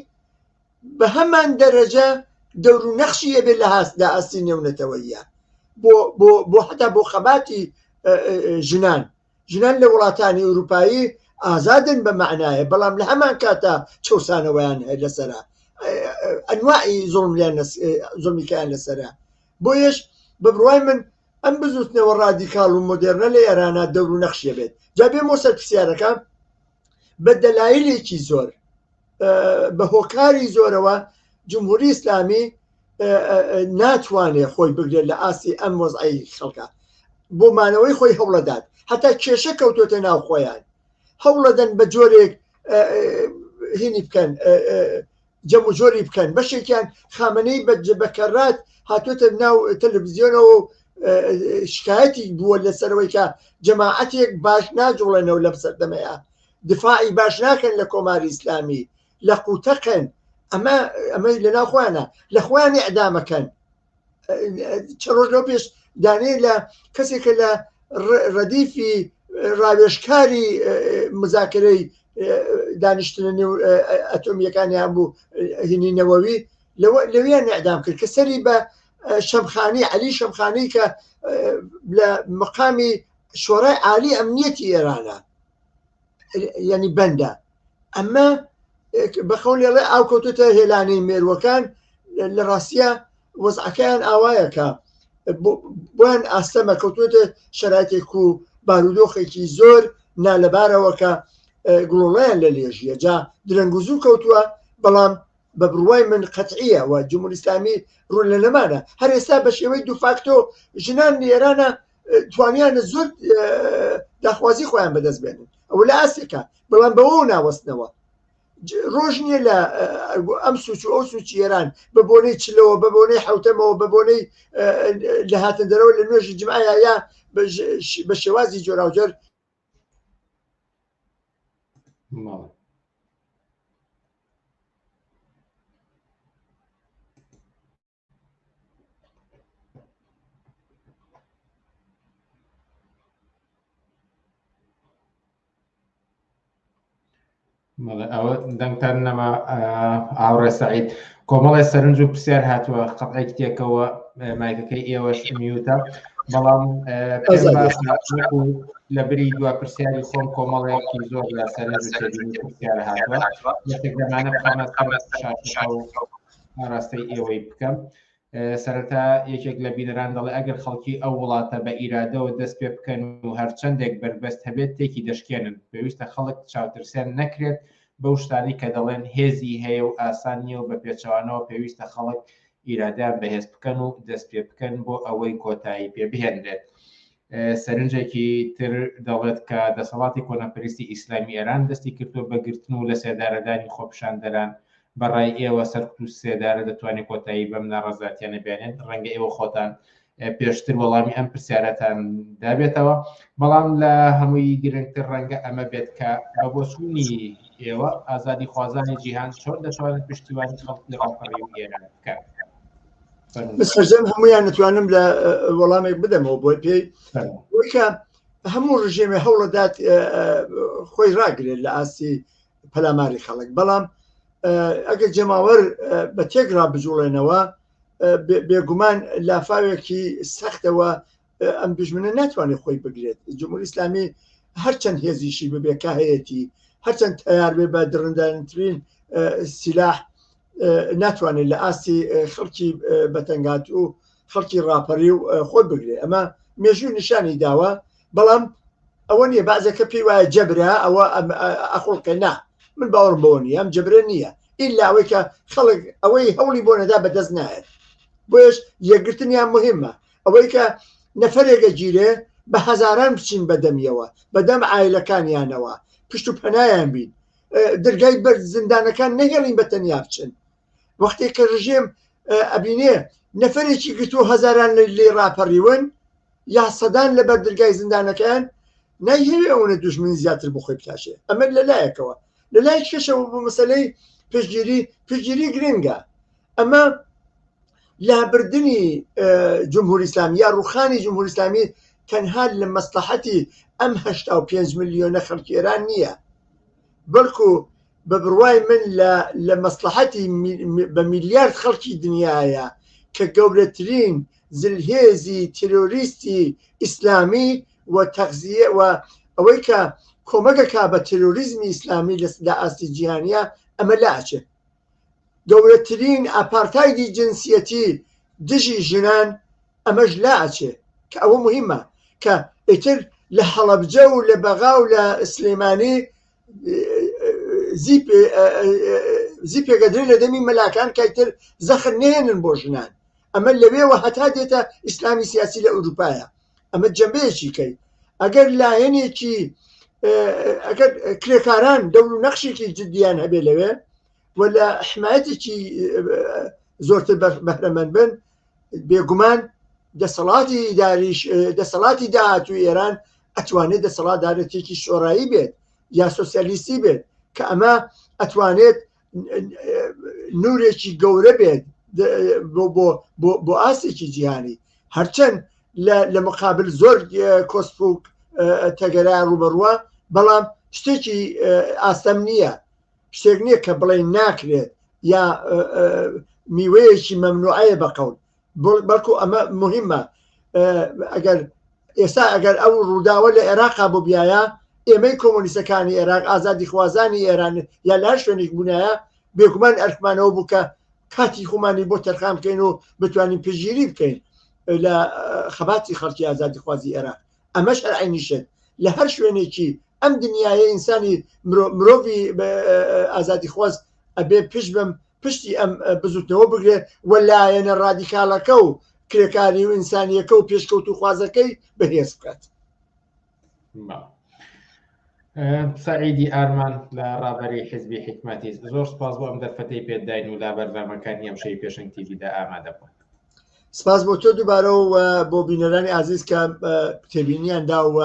بە هەمان دەرەجە دەور و نەخشی هەبێت لە هەستدا ئاستی نێونەتەوەیە بۆ حتا بۆ خەباتی ژنان لە وڵاتانی ئەوروپایی ئازادن بە معنایە بەڵام لە هەمان کاتە چەسانەوەیان لەسەرا ئەنواعی زۆمیکیان لەسەرا بۆ یەش بە بڕوای من ئەم بزوتنەوە ڕادیکاڵ و مۆدێرنە لە ئێرانە دەور و نەخشیە بێت جا بێ مۆسەر پرسیارەکە بە دەلایلێکی زۆر بە هۆکاری زۆرەوە جمهوری ئیسلامی ناتوانێت خۆی بگرێت لە ئاسی ئەم وەزعی خەڵکە بۆ مانەوەی خۆی هەوڵەدات هەتا کێشە کەوتۆتە ناو خۆیان هەوڵەدەن بە جۆرێک هینی بکەن جەم و جۆری بکەن بەشێکیان خامنەی بەکەڕات هاتوۆتە ناو تەلەڤیزیۆنەوە شکایەتی بووە لەسەرەوەی کە جەماعەتێک باش ناجوڵێنەوە لەم سەردەمەیە دفاعی باش ناکەن لە کۆماری ئیسلامی لە قوتەقن ئەمە لەناو خۆیانە لە خۆیان ئەعدامەکەن چ ڕۆژ لەو پێش دانێ لە کەسێکە لە ڕەدیفی ڕاوێژکاری مزاکرەی دانیشتنە نێو ئەتۆمیەکانیان بوو هینی نەوەوی لەویان ئەعدام کرد کە سەری بە شەمخانی عەلی شەمخانی کە لە مقامی شۆرای عالی ئەمنیەتی ئێرانە یعنی بەندە ئەمە بەخەون لێڵێ ئاو کەوتوتە هێلانەی مێروەکان لە ڕاستیە وەزعەکەیان ئاوایەکە بۆیان ئاستەمە کەوتوتە شەرایەتێک و بارودۆخێکی زۆر نالەبارەوە کە گوڵڵیان لە لێژیە جا درەنگوزوو کەوتووە بەڵام بە بڕوای من قەتعیە و جمهوری ئیسلامی ڕوون لە لەمانە هەر ئێستا بە شێوەی دووفاکتۆ ژنان ئێرانە توانیانە زۆر داخوازی خۆیان بەدەست بێنن ئەو لە ئاسێکە بەڵام بەوە ناوەستنەوە ڕۆژ نییە لە ئەم سوچ و ئەو سوچی ئێران بە بۆنەی چلەوە بە بۆنەی حوتەمەوە بە بۆنەی لە هاتن دەرەوە لە نوێژی جمعە یا بە شێوازی جۆراوجەر ئەوە دەنگتان نەما ئاوڕێ سەعید کۆمەڵی سەرنج و پرسیار هاتووە قەتعێک تێکەوە مایکەکەی ئێوەش میوتە بەڵام لە بری دوا پرسیاری خۆم کۆمەڵێکی زۆر لە سەرنج و پرسیارە هاتووە یەکێک لەمانە بخەمە ئاراستەی ئێوەی بکەم سەرەتا یەکێک لە بینەران دەڵێ ئەگەر خەڵکی ئەو وڵاتە بە ئیرادەوە دەست پێ بکەن و هەرچەندێک بربەست هەبێت تێکی دەشکێنن پێویستە خەڵک چاوترسیان نەکرێت بەو شتانی کە دەڵێن هێزی هەیە و ئاسان نییە و بە پێچەوانەوە پێویستە خەڵک ئیرادیان بەهێز بکەن و دەست پێ بکەن بۆ ئەوەی کۆتایی پێ بهێنرێت سەرنجێکی تر دەڵێت کە دەسەڵاتی کۆنەپەرستی ئیسلامی ئێران دەستی کردو بەگرتن و لە سێدارەدانی خۆپشاندەران بەڕای ئێوە سەرکوت و سێدارە دەتوانێت کۆتایی بەم ناڕەزاتیانە بێنێت ڕەنگە ئێوە خۆتان پێشتر وەڵامی ئەم پرسیارەتان دابێتەوە بەڵام لە هەمووی گرنگتر ڕەنگە ئەمە بێت کە بە بۆ سوونی ئێوە ئازادی خوازانی جیهان چۆن دەتوانێت پشتیوانی خەڵک لە ڕاپەڕی ئێران بکات بەسەرجەم هەمویان نتوانم لە وەڵامێک بدەمەوە بۆی پێی کە هەموو ڕژێمێ هەوڵەدات خۆی ڕاگرێت لە ئاسی پەلاماری خەڵک بەڵام ئەگەر جەماوەر بە تێکرا بجوڵێنەوە بێگومان لافاوێکی سەختەوە ئەم دژمنە ناتوانێت خۆی بگرێت جمهوری ئیسلامی هەرچەند هێزیشی ببێ کە هەیەی هەرچەند تیار بێ بە درڕندانترین سیلاح ناتوانێت لە ئاسی خەڵکی بەتەنگات و خەڵکی ڕاپەڕی و خۆی بگرێت ئەمە مێژوو نیشانی داوە بەڵام ئەوە نییە بەعزەکە پێی وایە جەبرا ئەوە ئەخۆڵکە نا من باوەڕم بۆ نیە ئەم جەبرە نییە ئیلا ئەوەی کە خەڵک ئەوەی هەوڵی بۆ نەدا بەدەست نایێت بۆیش یەکگرتنیان مهمە ئەوەی کە نەفرێکە گیرێ بە هەزاران بچین بەدەمیەوە بەدەم عایلەکانیانەوە پشت و پەنایان بین دەرگای بەر زیندانەکان نەگەڵین بە تەنیا بچن وەختێک کە ڕژێم ئەبینێ نەفرێکی گرتو هەزاران لێ ڕاپەڕیون یا سەدان لەبەر دەرگای زیندانەکان نایهوێ ئەوەنە دوژمن زیاتر بۆ خۆی بتاشێ ئەمە لەلایەکەوە لەلای کەشەوە بۆ مەسەلەی پشتگیری گرنگە ئەمە لابردنی جمهوری ئیسلامی یا ڕوخانی جمهوری ئیسلامی تەنها لە مەسلحەتی ئەم 85 ملیۆنە خەڵکی ئێران نییە بەڵکو بە بڕوای من لە مەسلحەتی بە میلیارد خەڵکی دنیاە کە گەورەترین زلهێزی تیرۆریستی ئیسلامی و تەغزیە و ئەوەی کە کۆمەگەکا بە تەرۆریزمی ئیسلامی لە ئاستی جیهانیە ئەمە لاچێت گەورەترین ئاپارتایدی جنسیەتی دژی ژنان ئەمەش لاچێ کە ئەوە مهمە کە ئیتر لە هەڵەبجە و لە بەغا و لە سلێمانی زی پێگەدرێن لە دەمی مەلاکان کەیتر زەخر نێنن بۆ ژنان ئەمە لەوێەوە هەتا دێتە ئیسلامی سیاسی لە ئەوروپایە ئەمە جەمبەیەکی کەی ئەگەر لایەنێکی ئەگەر کرێکاران دەور و نەخشێکی جدیان هەبێ لەوێ و لە حمایەتێکی زۆرتر بەهرەمەند بن بێگومان دەسەڵاتی داهاتوو ئێران ئەتوانێت دەسەڵاتدارەتێکی شۆڕایی بێت یا سۆسیالیستی بێت کە ئەمە ئەتوانێت نورێکی گەورە بێت بۆ ئاستێکی جیهانی هەرچەند لە مقابل زۆر کۆسپوک تەگەرای ڕوبەڕوە بەڵام شتێکی ئاستەم نییە شتێک نییە کە بڵێ ناکرێت یا میوەیەکی مەمنوعەیە بەقەول بەڵکو ئەمە مهمە ئێستا ئەگەر ئەو ڕووداوە لە عێراقا بۆ بیایە ئێمەی کۆمۆنیستەکانی عێراق ئازادی خوازانی ئێران یا لار شوێنێک بوونایە بێگومان ئەرکمانەوە بوو کە کاتی خۆمانی بۆ تەرخام بکەین و بتوانین پژگیری بکەین لە خەباتی خەڵکی ئازادی خوازی عێراق ئەمەش هەر عینیشت لە هەر شوێنێکی ئەم دنیاە ئینسانی مرۆڤی ئازادی خواز ئەبێ پشتی ئەم بزوتنەوە بگرێ وەلایەنە ڕادیکالەکە و کرێکاری و ئینسانیەکە و پێشکەوت و خوازەکەی بەهێز بکات. سعیدی ئارمان لە ڕابەری حیزبی حکمەتی زۆر سپاس بۆ ئەم دەرفەتەی پێداین و لا بەرنامەکانی ئەم شەی پێشنگ تیڤیدا ئامادە بوون. سپاس بۆ تۆ دووبارە و بۆ بینەرانی عزیز کە تێبینیاندا و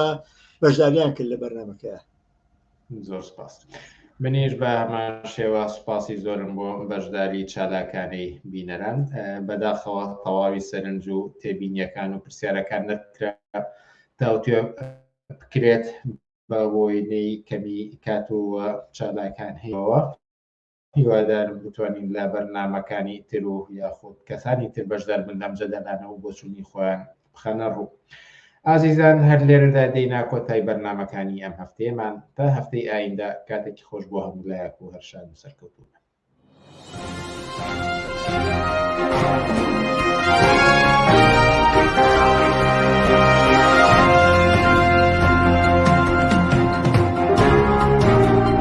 بەشداریان کرد لە بەرنامەکەیە. زۆر سپاس. منیش بە هەمان شێوە سوپاسی زۆرم بۆ بەشداری چالاکانی بینەران بەداخەوە تەواوی سەرنج و تێبینیەکان و پرسیارەکان نەکرا تاوتێ بکرێت بە بۆینەی کەمی کات و چالاکان هەیەوە هیوادارم بتوانین لە بەرنامەکانی تر و یاخود کەسانی تر بەشدار بن لەم جەدەلانەوە بۆ چوونی خۆیان بخەنە ڕوو. ئازیزان هەر لێرەدا دەینا کۆتای بەرنامەکانی ئەم هەفتەیەمان تا هەفتەی ئایندا کاتێکی خۆش بۆ هەموو لایەک و هەرشاد و سەرکەوتوو.